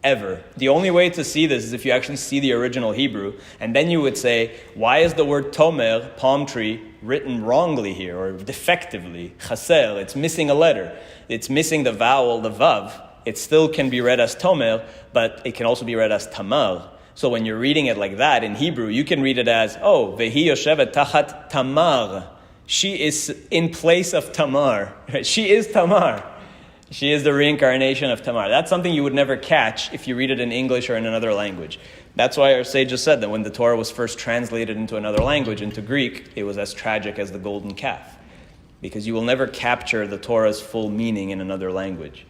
S1: Ever. The only way to see this is if you actually see the original Hebrew, and then you would say, why is the word tomer, palm tree, written wrongly here, or defectively? Chaser, it's missing a letter. It's missing the vowel, the vav. It still can be read as tomer, but it can also be read as tamar. So when you're reading it like that in Hebrew, you can read it as, oh, vehi yoshevet tachat tamar. She is in place of Tamar. She is Tamar. She is the reincarnation of Tamar. That's something you would never catch if you read it in English or in another language. That's why our sages said that when the Torah was first translated into another language, into Greek, it was as tragic as the golden calf. Because you will never capture the Torah's full meaning in another language.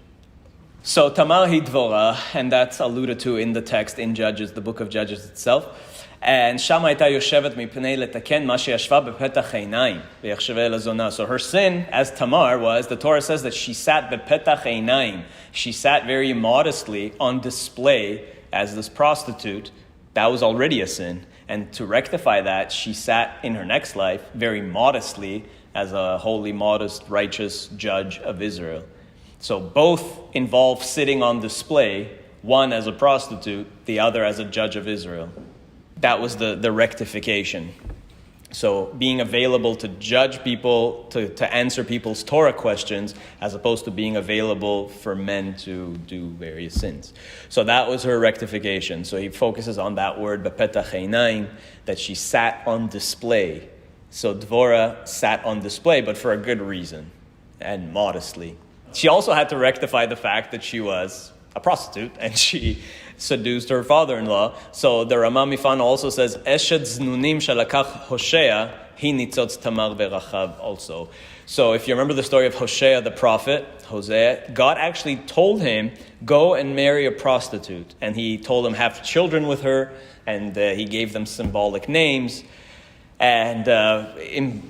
S1: So Tamar hi Dvorah, and that's alluded to in the text in Judges, the book of Judges itself. And Shama הייתה יושבת מפני לתקן מה שישבה בפתח עיניים ויחשבה אל הזונה. So her sin, as Tamar was, the Torah says that she sat בפתח עיניים. She sat very modestly on display as this prostitute. That was already a sin. And to rectify that, she sat in her next life very modestly as a holy, modest, righteous judge of Israel. So both involve sitting on display, one as a prostitute, the other as a judge of Israel. That was the rectification. So being available to judge people, to answer people's Torah questions, as opposed to being available for men to do various sins. So that was her rectification. So he focuses on that word, bepetach einayim, that she sat on display. So Dvorah sat on display, but for a good reason, and modestly. She also had to rectify the fact that she was a prostitute, and she seduced her father-in-law. So the Rama Mifan also says, Eshet znunim shalakach Hosea, hi nitzotz Tamar verachav also. So if you remember the story of Hosea the prophet, Hosea, God actually told him, go and marry a prostitute. And he told him, have children with her, and he gave them symbolic names, and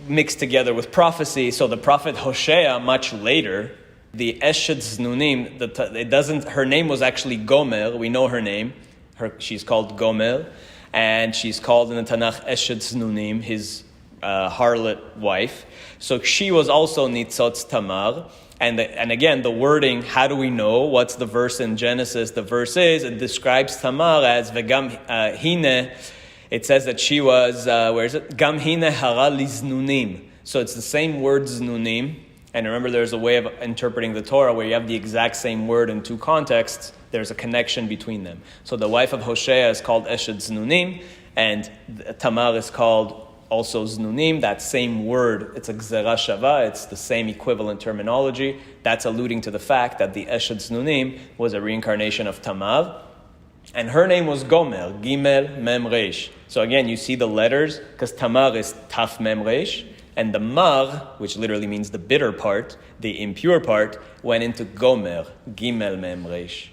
S1: mixed together with prophecy. So the prophet Hosea, much later, the Eshet Znunim, her name was actually Gomer. We know her name. She's called Gomer. And she's called in the Tanakh Eshet Znunim, his harlot wife. So she was also Nitzotz Tamar. And again, the wording, how do we know? What's the verse in Genesis? The verse is, it describes Tamar as Vegam Hine. It says that she was, where is it? Gam Hine Hara Li Znunim. So it's the same word Znunim. And remember, there's a way of interpreting the Torah where you have the exact same word in two contexts. There's a connection between them. So the wife of Hosea is called Eshet Znunim, and Tamar is called also Znunim. That same word, it's a Gzera Shava, it's the same equivalent terminology. That's alluding to the fact that the Eshet Znunim was a reincarnation of Tamar. And her name was Gomer, Gimel Mem Reish. So again, you see the letters, because Tamar is Taf Mem Reish. And the mar, which literally means the bitter part, the impure part, went into Gomer, Gimel Mem Reish.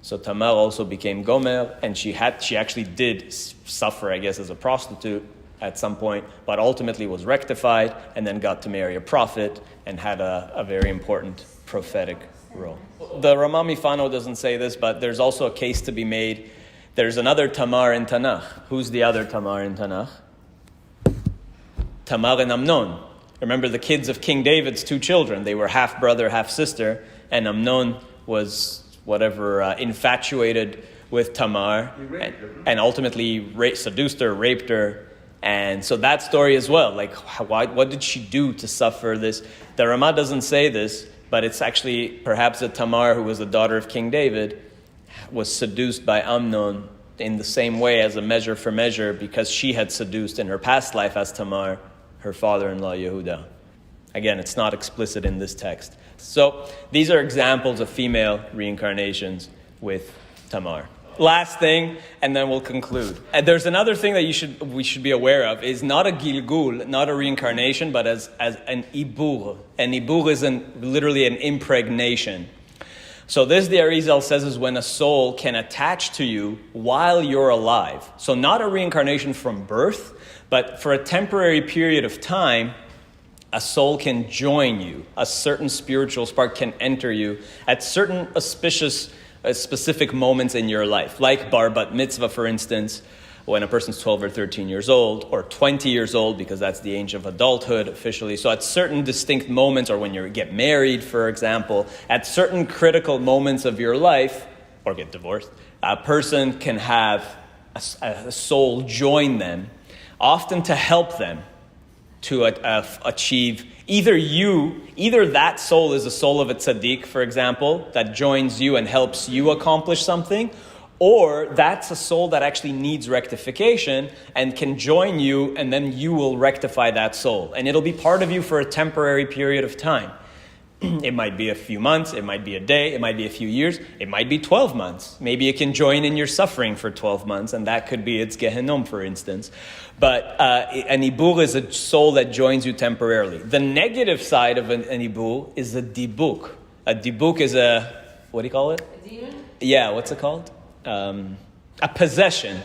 S1: So Tamar also became Gomer, and she actually did suffer, I guess, as a prostitute at some point, but ultimately was rectified, and then got to marry a prophet, and had a very important prophetic role. The Rama Mifano doesn't say this, but there's also a case to be made. There's another Tamar in Tanakh. Who's the other Tamar in Tanakh? Tamar and Amnon. Remember the kids of King David's two children. They were half brother, half sister, and Amnon was infatuated with Tamar, and ultimately seduced her, raped her. And so that story as well, like what did she do to suffer this? The Rama doesn't say this, but it's actually perhaps that Tamar, who was the daughter of King David, was seduced by Amnon in the same way as a measure for measure, because she had seduced in her past life as Tamar her father-in-law Yehuda. Again, it's not explicit in this text. So these are examples of female reincarnations with Tamar. Last thing, and then we'll conclude. And there's another thing that we should be aware of, is not a gilgul, not a reincarnation, but as an ibur. An ibur is literally an impregnation. So this, the Arizal says, is when a soul can attach to you while you're alive. So not a reincarnation from birth, but for a temporary period of time, a soul can join you. A certain spiritual spark can enter you at certain auspicious, specific moments in your life, like bar bat mitzvah, for instance, when a person's 12 or 13 years old, or 20 years old, because that's the age of adulthood officially. So at certain distinct moments, or when you get married, for example, at certain critical moments of your life, or get divorced, a person can have a soul join them, often to help them to achieve either that soul is a soul of a tzaddik, for example, that joins you and helps you accomplish something, or that's a soul that actually needs rectification and can join you, and then you will rectify that soul. And it'll be part of you for a temporary period of time. It might be a few months, it might be a day, it might be a few years, it might be 12 months. Maybe it can join in your suffering for 12 months, and that could be its Gehenom, for instance. But an ibur is a soul that joins you temporarily. The negative side of an ibur is a dibuk. A dibuk is what do you call it?
S3: A demon?
S1: Yeah, what's it called? A possession.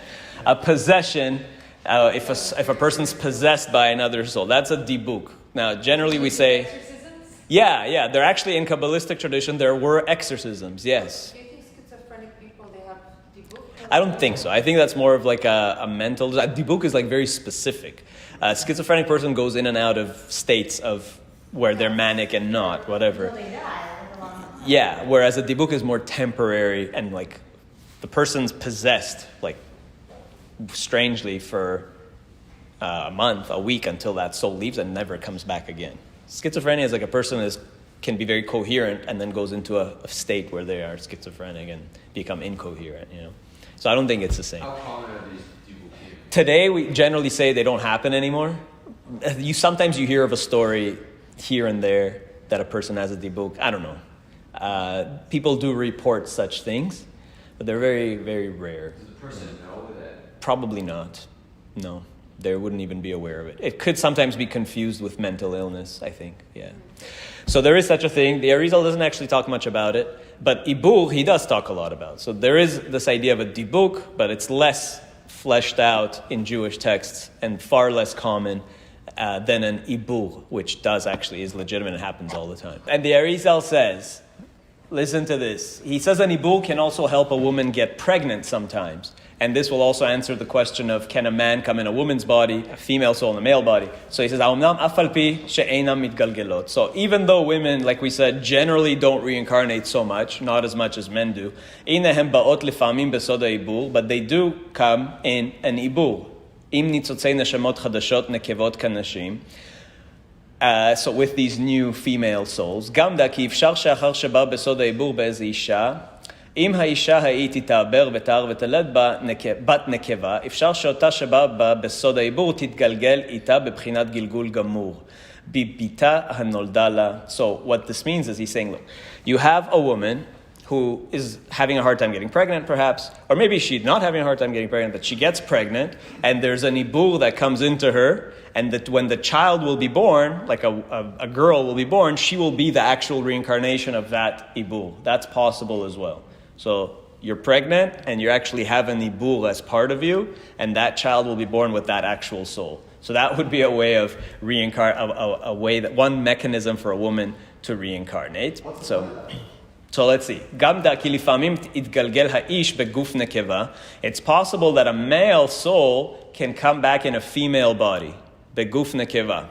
S1: A possession, if a person's possessed by another soul, that's a dibuk. Now, generally we say...
S3: Exorcisms?
S1: Yeah, they're actually in Kabbalistic tradition, there were exorcisms, yes.
S8: Do you think schizophrenic people, they have dibuk?
S1: I don't think so. I think that's more of like a mental... Dibuk is like very specific. A schizophrenic person goes in and out of states of where they're manic and not, whatever. Yeah, whereas a dibuk is more temporary and like the person's possessed, like strangely for a month, a week, until that soul leaves and never comes back again. Schizophrenia is like a person can be very coherent and then goes into a state where they are schizophrenic and become incoherent, So I don't think it's the same.
S4: How common are these people here?
S1: Today, we generally say they don't happen anymore. Sometimes you hear of a story here and there that a person has a dibuk. I don't know. People do report such things, but they're very, very rare.
S4: Does the person know that?
S1: Probably not. No. They wouldn't even be aware of it. It could sometimes be confused with mental illness, I think, yeah. So there is such a thing. The Arizal doesn't actually talk much about it, but ibur, he does talk a lot about. So there is this idea of a dibuk, but it's less fleshed out in Jewish texts and far less common than an ibur, which is legitimate and happens all the time. And the Arizal says, listen to this. He says an ibur can also help a woman get pregnant sometimes. And this will also answer the question of, can a man come in a woman's body, a female soul in a male body? So he says, so even though women, like we said, generally don't reincarnate so much, not as much as men do, but they do come in an ibur. So with these new female souls, אם האישה ההיא תתעבר ותער ותלד בת נקבה, אפשר שאותה שבאה בה בסוד העיבור תתגלגל איתה בבחינת גלגול גמור. בביתה הנולדה לה. So what this means is he's saying, look, you have a woman who is having a hard time getting pregnant perhaps, or maybe she's not having a hard time getting pregnant, but she gets pregnant, and there's an ibur that comes into her, and that when the child will be born, like a girl will be born, she will be the actual reincarnation of that ibur. That's possible as well. So you're pregnant and you actually have an ibur as part of you, and that child will be born with that actual soul. So that would be a way of one mechanism for a woman to reincarnate. So let's see. It's possible that a male soul can come back in a female body. Beguf nekeva.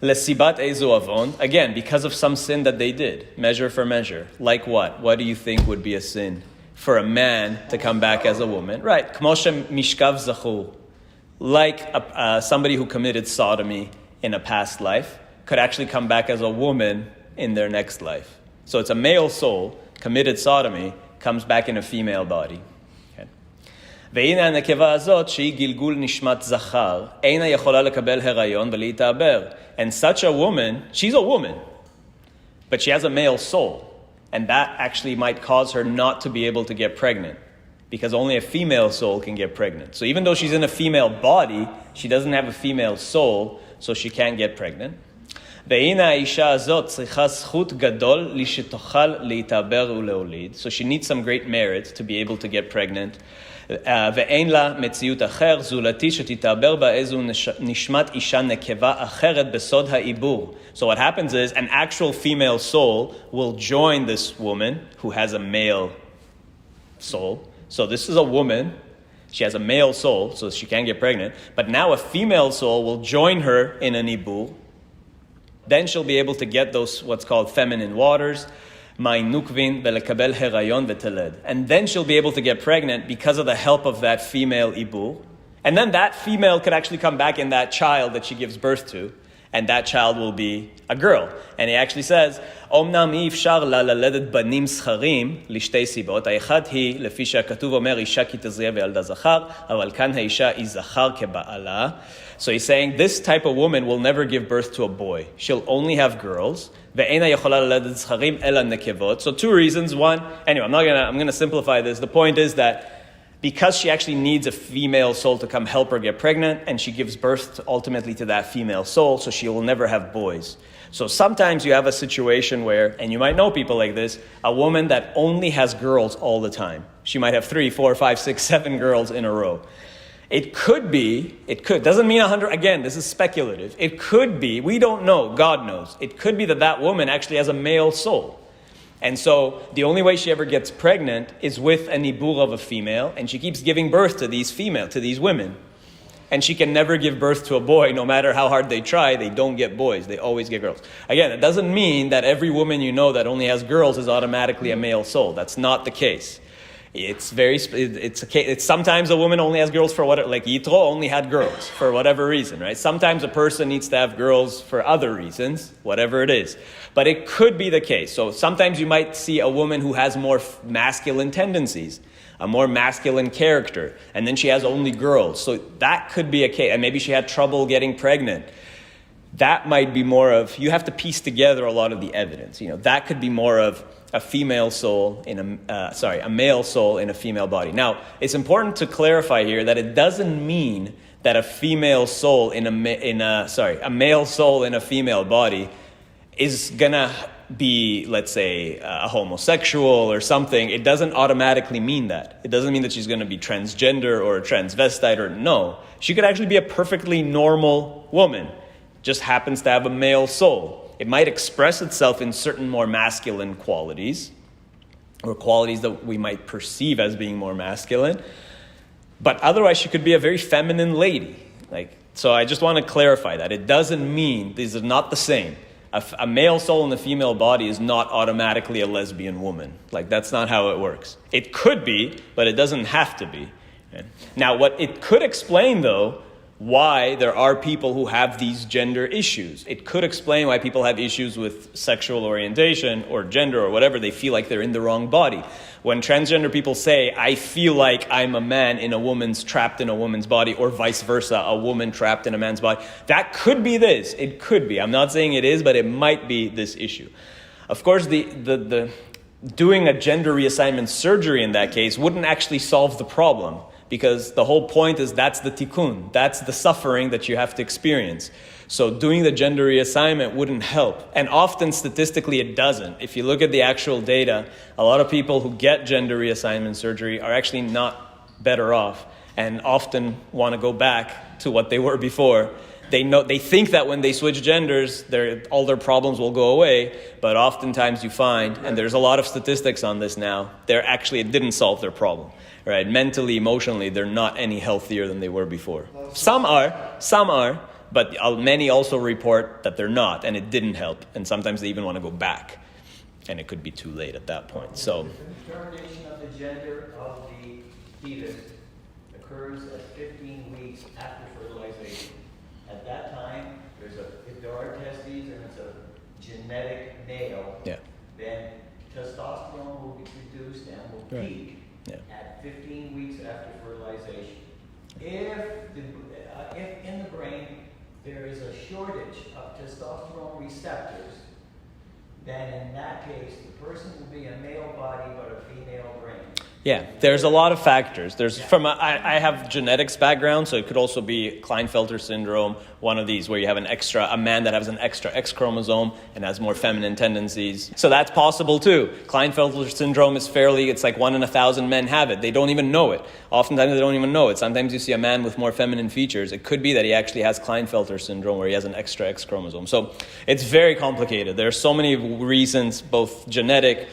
S1: Lesibat ezu avon. Again, because of some sin that they did. Measure for measure. Like what? What do you think would be a sin for a man to come back as a woman? Right. Kmoshe mishkav zachu. Like somebody who committed sodomy in a past life could actually come back as a woman in their next life. So it's a male soul, committed sodomy, comes back in a female body. והנה הנקבה הזאת שהיא גלגול נשמת זכר, אינה יכולה לקבל הריון ולהתעבר. And such a woman, she's a woman, but she has a male soul. And that actually might cause her not to be able to get pregnant, because only a female soul can get pregnant. So even though she's in a female body, she doesn't have a female soul, so she can't get pregnant. והנה האישה הזאת צריכה זכות גדול לשתוכל להתעבר ולהוליד. So she needs some great merit to be able to get pregnant. ואין לה מציאות אחר, זולתי שתתעבר בה איזו נשמת אישה נקבה אחרת בסוד העיבור. So what happens is an actual female soul will join this woman who has a male soul. So this is a woman She has a male soul, so she can't get pregnant. But now a female soul will join her in an ibul. Then she'll be able to get those, what's called feminine waters, mayim nukvin, velekabel herayon veteled. And then she'll be able to get pregnant because of the help of that female ibul. And then that female could actually come back in that child that she gives birth to. And that child will be a girl. And he actually says, Omnam ifshar la laledet banim scharim lishtei sibot. Ha'echad hi, lefi she'akatuv omer, isha ki tazriya ve'alda zachar, aval kan ha'isha is zachar ke'ba'ala. So he's saying this type of woman will never give birth to a boy. She'll only have girls. Ve'ena yachola laledet scharim ela nekevot. So two reasons. One, anyway, I'm gonna simplify this. The point is that because she actually needs a female soul to come help her get pregnant, and she gives birth ultimately to that female soul, so she will never have boys. So sometimes you have a situation where, and you might know people like this, a woman that only has girls all the time. She might have 3, 4, 5, 6, 7 girls in a row. It could, doesn't mean 100, again, this is speculative. It could be, we don't know, God knows. It could be that woman actually has a male soul. And so the only way she ever gets pregnant is with an ibur of a female, and she keeps giving birth to these women. And she can never give birth to a boy, no matter how hard they try, they don't get boys, they always get girls. Again, it doesn't mean that every woman you know that only has girls is automatically a male soul. That's not the case. It's sometimes a woman only has girls for like Yitro only had girls for whatever reason, right? Sometimes a person needs to have girls for other reasons, whatever it is. But it could be the case. So sometimes you might see a woman who has more masculine tendencies, a more masculine character, and then she has only girls. So that could be a case. And maybe she had trouble getting pregnant. That might be more of, you have to piece together a lot of the evidence. That could be more of a female soul a male soul in a female body. Now, it's important to clarify here that it doesn't mean that a female soul a male soul in a female body is gonna be, let's say, a homosexual or something. It doesn't automatically mean that. It doesn't mean that she's gonna be transgender or a transvestite or no. She could actually be a perfectly normal woman, just happens to have a male soul. It might express itself in certain more masculine qualities, or qualities that we might perceive as being more masculine. But otherwise, she could be a very feminine lady. So I just want to clarify that. It doesn't mean, these are not the same. A male soul in a female body is not automatically a lesbian woman. That's not how it works. It could be, but it doesn't have to be. Okay? Now, what it could explain, though, why there are people who have these gender issues. It could explain why people have issues with sexual orientation or gender or whatever. They feel like they're in the wrong body. When transgender people say, I feel like I'm a man trapped in a woman's body, or vice versa, a woman trapped in a man's body, that could be this. It could be. I'm not saying it is, but it might be this issue. Of course, the doing a gender reassignment surgery in that case wouldn't actually solve the problem. Because the whole point is that's the tikkun. That's the suffering that you have to experience. So doing the gender reassignment wouldn't help. And often, statistically, it doesn't. If you look at the actual data, a lot of people who get gender reassignment surgery are actually not better off and often want to go back to what they were before. They think that when they switch genders, all their problems will go away. But oftentimes you find, and there's a lot of statistics on this now, it didn't solve their problem. Right? Mentally, emotionally, they're not any healthier than they were before. Some are, but many also report that they're not, and it didn't help. And sometimes they even want to go back, and it could be too late at that point. So,
S7: the determination of the gender of the fetus occurs at 15 weeks after fertilization. At that time, if there are testes and it's a genetic male, then testosterone will be produced and will peak. At 15 weeks after fertilization. If in the brain there is a shortage of testosterone receptors, then in that case the person will be a male body but a female brain.
S1: Yeah, there's a lot of factors. I have genetics background, so it could also be Klinefelter syndrome, one of these where you have a man that has an extra X chromosome and has more feminine tendencies. So that's possible too. Klinefelter syndrome is it's like 1 in 1,000 men have it. They don't even know it. Oftentimes they don't even know it. Sometimes you see a man with more feminine features. It could be that he actually has Klinefelter syndrome where he has an extra X chromosome. So it's very complicated. There are so many reasons, both genetic,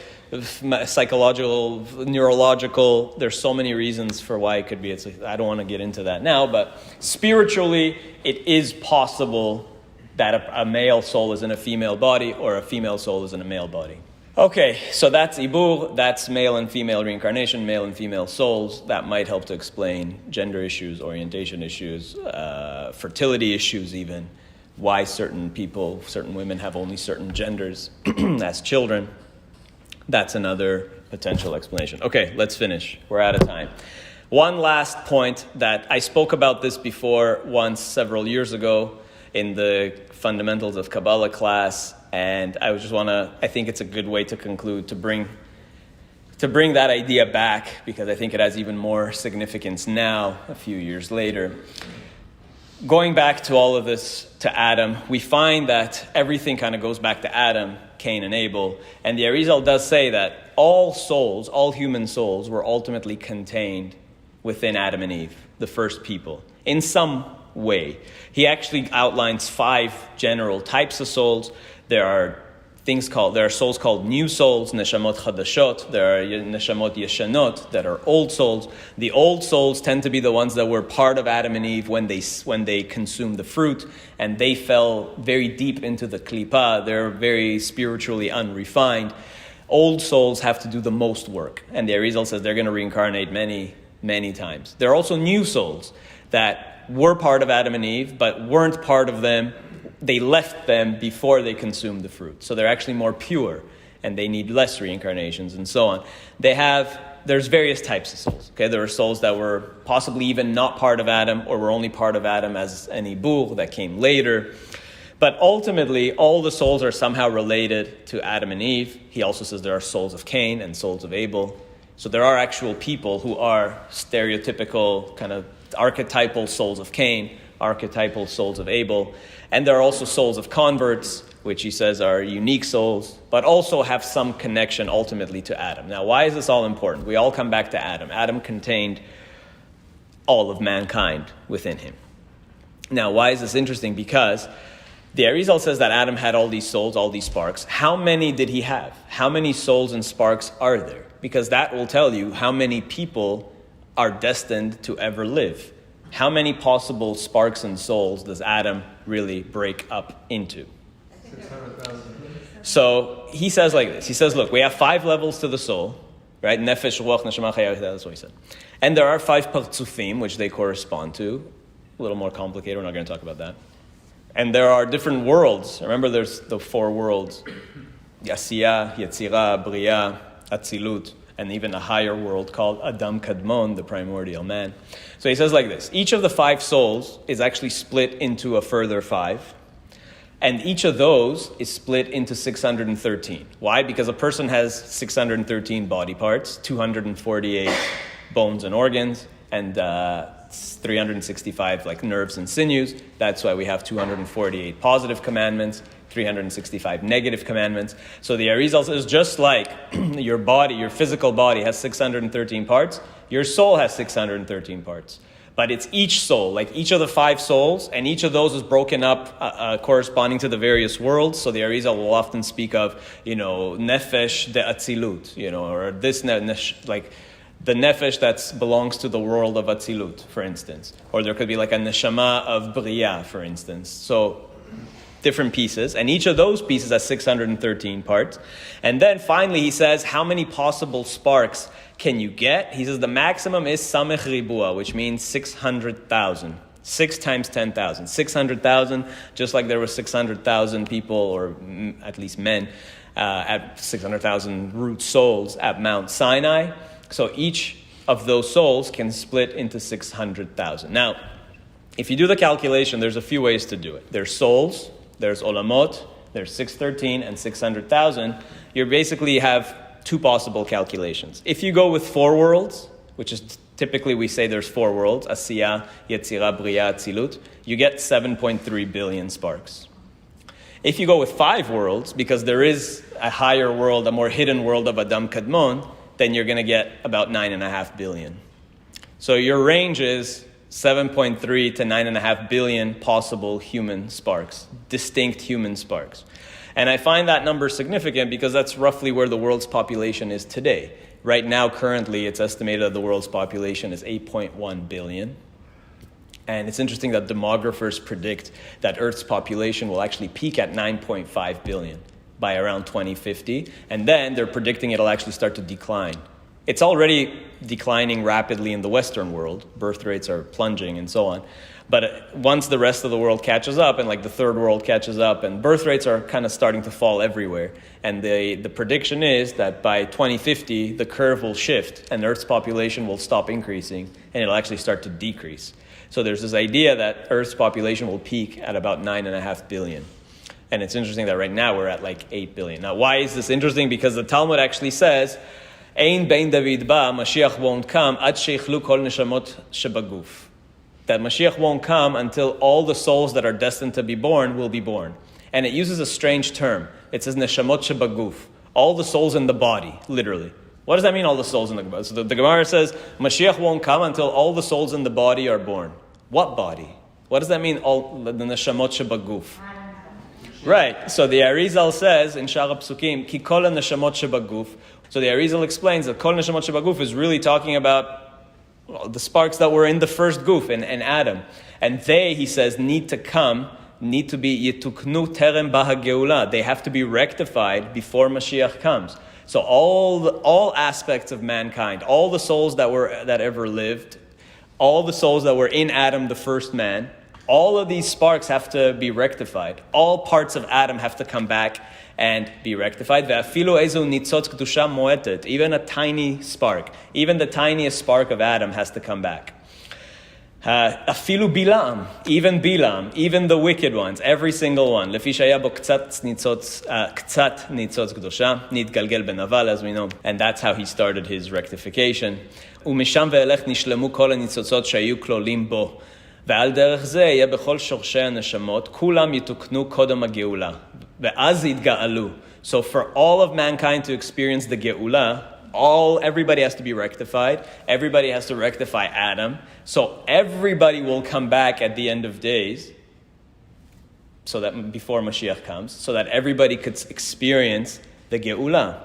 S1: psychological, neurological. There's so many reasons for why it could be. I don't want to get into that now, but spiritually, it is possible that a male soul is in a female body or a female soul is in a male body. Okay, so that's Ibur, that's male and female reincarnation, male and female souls. That might help to explain gender issues, orientation issues, fertility issues even, why certain people, certain women have only certain genders as children. That's another potential explanation. Okay, let's finish. We're out of time. One last point that I spoke about this before once several years ago in the Fundamentals of Kabbalah class, and I think it's a good way to conclude, to bring that idea back, because I think it has even more significance now, a few years later. Going back to all of this, to Adam, we find that everything kind of goes back to Adam, Cain, and Abel, and the Arizal does say that all souls, all human souls, were ultimately contained within Adam and Eve, the first people, in some way. He actually outlines 5 general types of souls. There are souls called new souls, neshamot chadashot. There are neshamot yeshanot, that are old souls. The old souls tend to be the ones that were part of Adam and Eve when they consumed the fruit, and they fell very deep into the klipa. They're very spiritually unrefined. Old souls have to do the most work, and the Arizal says they're going to reincarnate many, many times. There are also new souls that were part of Adam and Eve, but weren't part of them. They left them before they consumed the fruit. So they're actually more pure, and they need less reincarnations, and so on. There's various types of souls. Okay, there are souls that were possibly even not part of Adam, or were only part of Adam as an ibur that came later. But ultimately, all the souls are somehow related to Adam and Eve. He also says there are souls of Cain and souls of Abel. So there are actual people who are stereotypical, kind of archetypal souls of Cain, archetypal souls of Abel. And there are also souls of converts, which he says are unique souls, but also have some connection ultimately to Adam. Now, why is this all important? We all come back to Adam. Adam contained all of mankind within him. Now, why is this interesting? Because the Arizal says that Adam had all these souls, all these sparks. How many did he have? How many souls and sparks are there? Because that will tell you how many people are destined to ever live. How many possible sparks and souls does Adam really break up into?
S2: 600,000.
S1: So he says like this. He says, look, we have 5 levels to the soul, right? Nefesh, ruach, neshama, chaya, that's what he said. And there are 5 partzufim, which they correspond to. A little more complicated, we're not going to talk about that. And there are different worlds. Remember, there's the 4 worlds. Yasiyah, Yetzirah, Bria, Atzilut, and even a higher world called Adam Kadmon, the primordial man. So he says like this. Each of the 5 souls is actually split into a further 5. And each of those is split into 613. Why? Because a person has 613 body parts, 248 bones and organs, and 365 like nerves and sinews. That's why we have 248 positive commandments, 365 negative commandments. So the Arizal says, just like your body, your physical body has 613 parts, your soul has 613 parts. But it's each soul, like each of the 5 souls, and each of those is broken up corresponding to the various worlds. So the Arizal will often speak of, nefesh de atzilut, or this like the nefesh that belongs to the world of atzilut, for instance. Or there could be like a neshama of bria, for instance. So different pieces, and each of those pieces has 613 parts. And then finally he says, how many possible sparks can you get? He says the maximum is samech ribua, which means 600,000. 6 times 10,000. 600,000, just like there were 600,000 people, or at least men, at 600,000 root souls at Mount Sinai. So each of those souls can split into 600,000. Now, if you do the calculation, there's a few ways to do it. There's souls, there's olamot, there's 613 and 600,000. You basically have 2 possible calculations. If you go with 4 worlds, which is typically we say there's 4 worlds, Asiyah, Yetzirah, Bria, Atzilut, you get 7.3 billion sparks. If you go with 5 worlds, because there is a higher world, a more hidden world of Adam Kadmon, then you're going to get about 9.5 billion. So your range is 7.3 to 9.5 billion possible human sparks, distinct human sparks. And I find that number significant because that's roughly where the world's population is today. Right now, currently, it's estimated that the world's population is 8.1 billion. And it's interesting that demographers predict that Earth's population will actually peak at 9.5 billion by around 2050. And then they're predicting it'll actually start to decline. It's already declining rapidly in the Western world. Birth rates are plunging and so on. But once the rest of the world catches up, and like the third world catches up, and birth rates are kind of starting to fall everywhere. And the prediction is that by 2050, the curve will shift, and Earth's population will stop increasing, and it'll actually start to decrease. So there's this idea that Earth's population will peak at about 9.5 billion. And it's interesting that right now we're at like 8 billion. Now, why is this interesting? Because the Talmud actually says, Ein ben David ba, Mashiach won't come, ad sheichlu kol neshamot shebaguf. That Mashiach won't come until all the souls that are destined to be born will be born. And it uses a strange term. It says neshamot shebaguf. All the souls in the body, literally. What does that mean, all the souls in the body? So the Gemara says, Mashiach won't come until all the souls in the body are born. What body? What does that mean, all the neshamot shebaguf? Right. So the Arizal says in Shara Psukim, Ki kol neshamot shebaguf. So the Arizal explains that kol neshamot shebaguf is really talking about the sparks that were in the first goof, in Adam. And they, he says, need to be yituknu terem baha geula. They have to be rectified before Mashiach comes. So all aspects of mankind, all the souls that ever lived, all the souls that were in Adam, the first man, all of these sparks have to be rectified. All parts of Adam have to come back and be rectified. Even a tiny spark, even the tiniest spark of Adam has to come back. Afilu Bilam, even the wicked ones, every single one. Lefi shaya bo ktsat nitzots kedosha, nitgalgel ben aval, as we know. And that's how he started his rectification. Umisham ve'elech nishlemu kol hanitzotzot shayu klolim bo. ועל דרך זה יהיה בכל שורשי הנשמות, כולם יתוקנו קודם הגאולה, ואז יתגאלו. So for all of mankind to experience the geula, everybody has to be rectified. Everybody has to rectify Adam. So everybody will come back at the end of days, so that before Mashiach comes, so that everybody could experience the geula.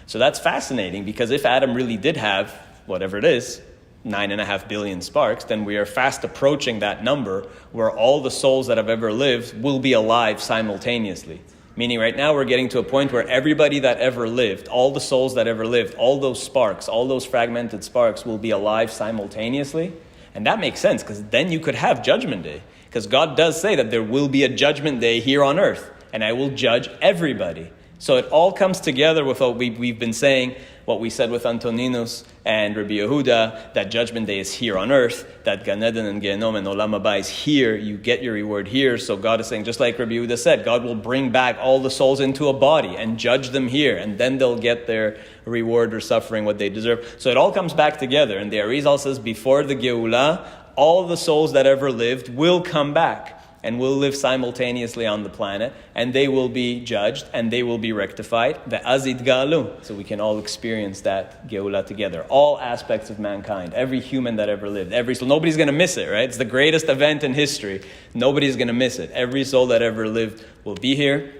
S1: So that's fascinating, because if Adam really did have whatever it is, 9.5 billion sparks, then we are fast approaching that number where all the souls that have ever lived will be alive simultaneously. Meaning right now we're getting to a point where everybody that ever lived, all the souls that ever lived, all those sparks, all those fragmented sparks will be alive simultaneously. And that makes sense, because then you could have Judgment Day. Because God does say that there will be a Judgment Day here on earth, and I will judge everybody. So it all comes together with what we've been saying, what we said with Antoninus and Rabbi Yehuda, that Judgment Day is here on earth, that Gan Eden and Gehenom and Olam Haba is here, you get your reward here. So God is saying, just like Rabbi Yehuda said, God will bring back all the souls into a body and judge them here, and then they'll get their reward or suffering what they deserve. So it all comes back together. And the Arizal says, before the Geula, all the souls that ever lived will come back and will live simultaneously on the planet, and they will be judged, and they will be rectified. Ve'az yitga'alu. So we can all experience that Geula together. All aspects of mankind, every human that ever lived, every soul. Nobody's going to miss it, right? It's the greatest event in history. Nobody's going to miss it. Every soul that ever lived will be here.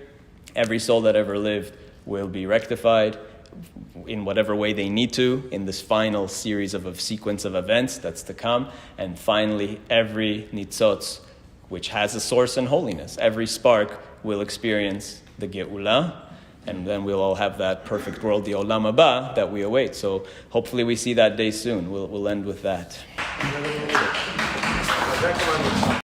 S1: Every soul that ever lived will be rectified in whatever way they need to in this final series of a sequence of events that's to come. And finally, every nitzotz, which has a source in holiness, every spark will experience the Geula, and then we'll all have that perfect world, the Olam Haba, that we await. So hopefully we see that day soon. We'll end with that.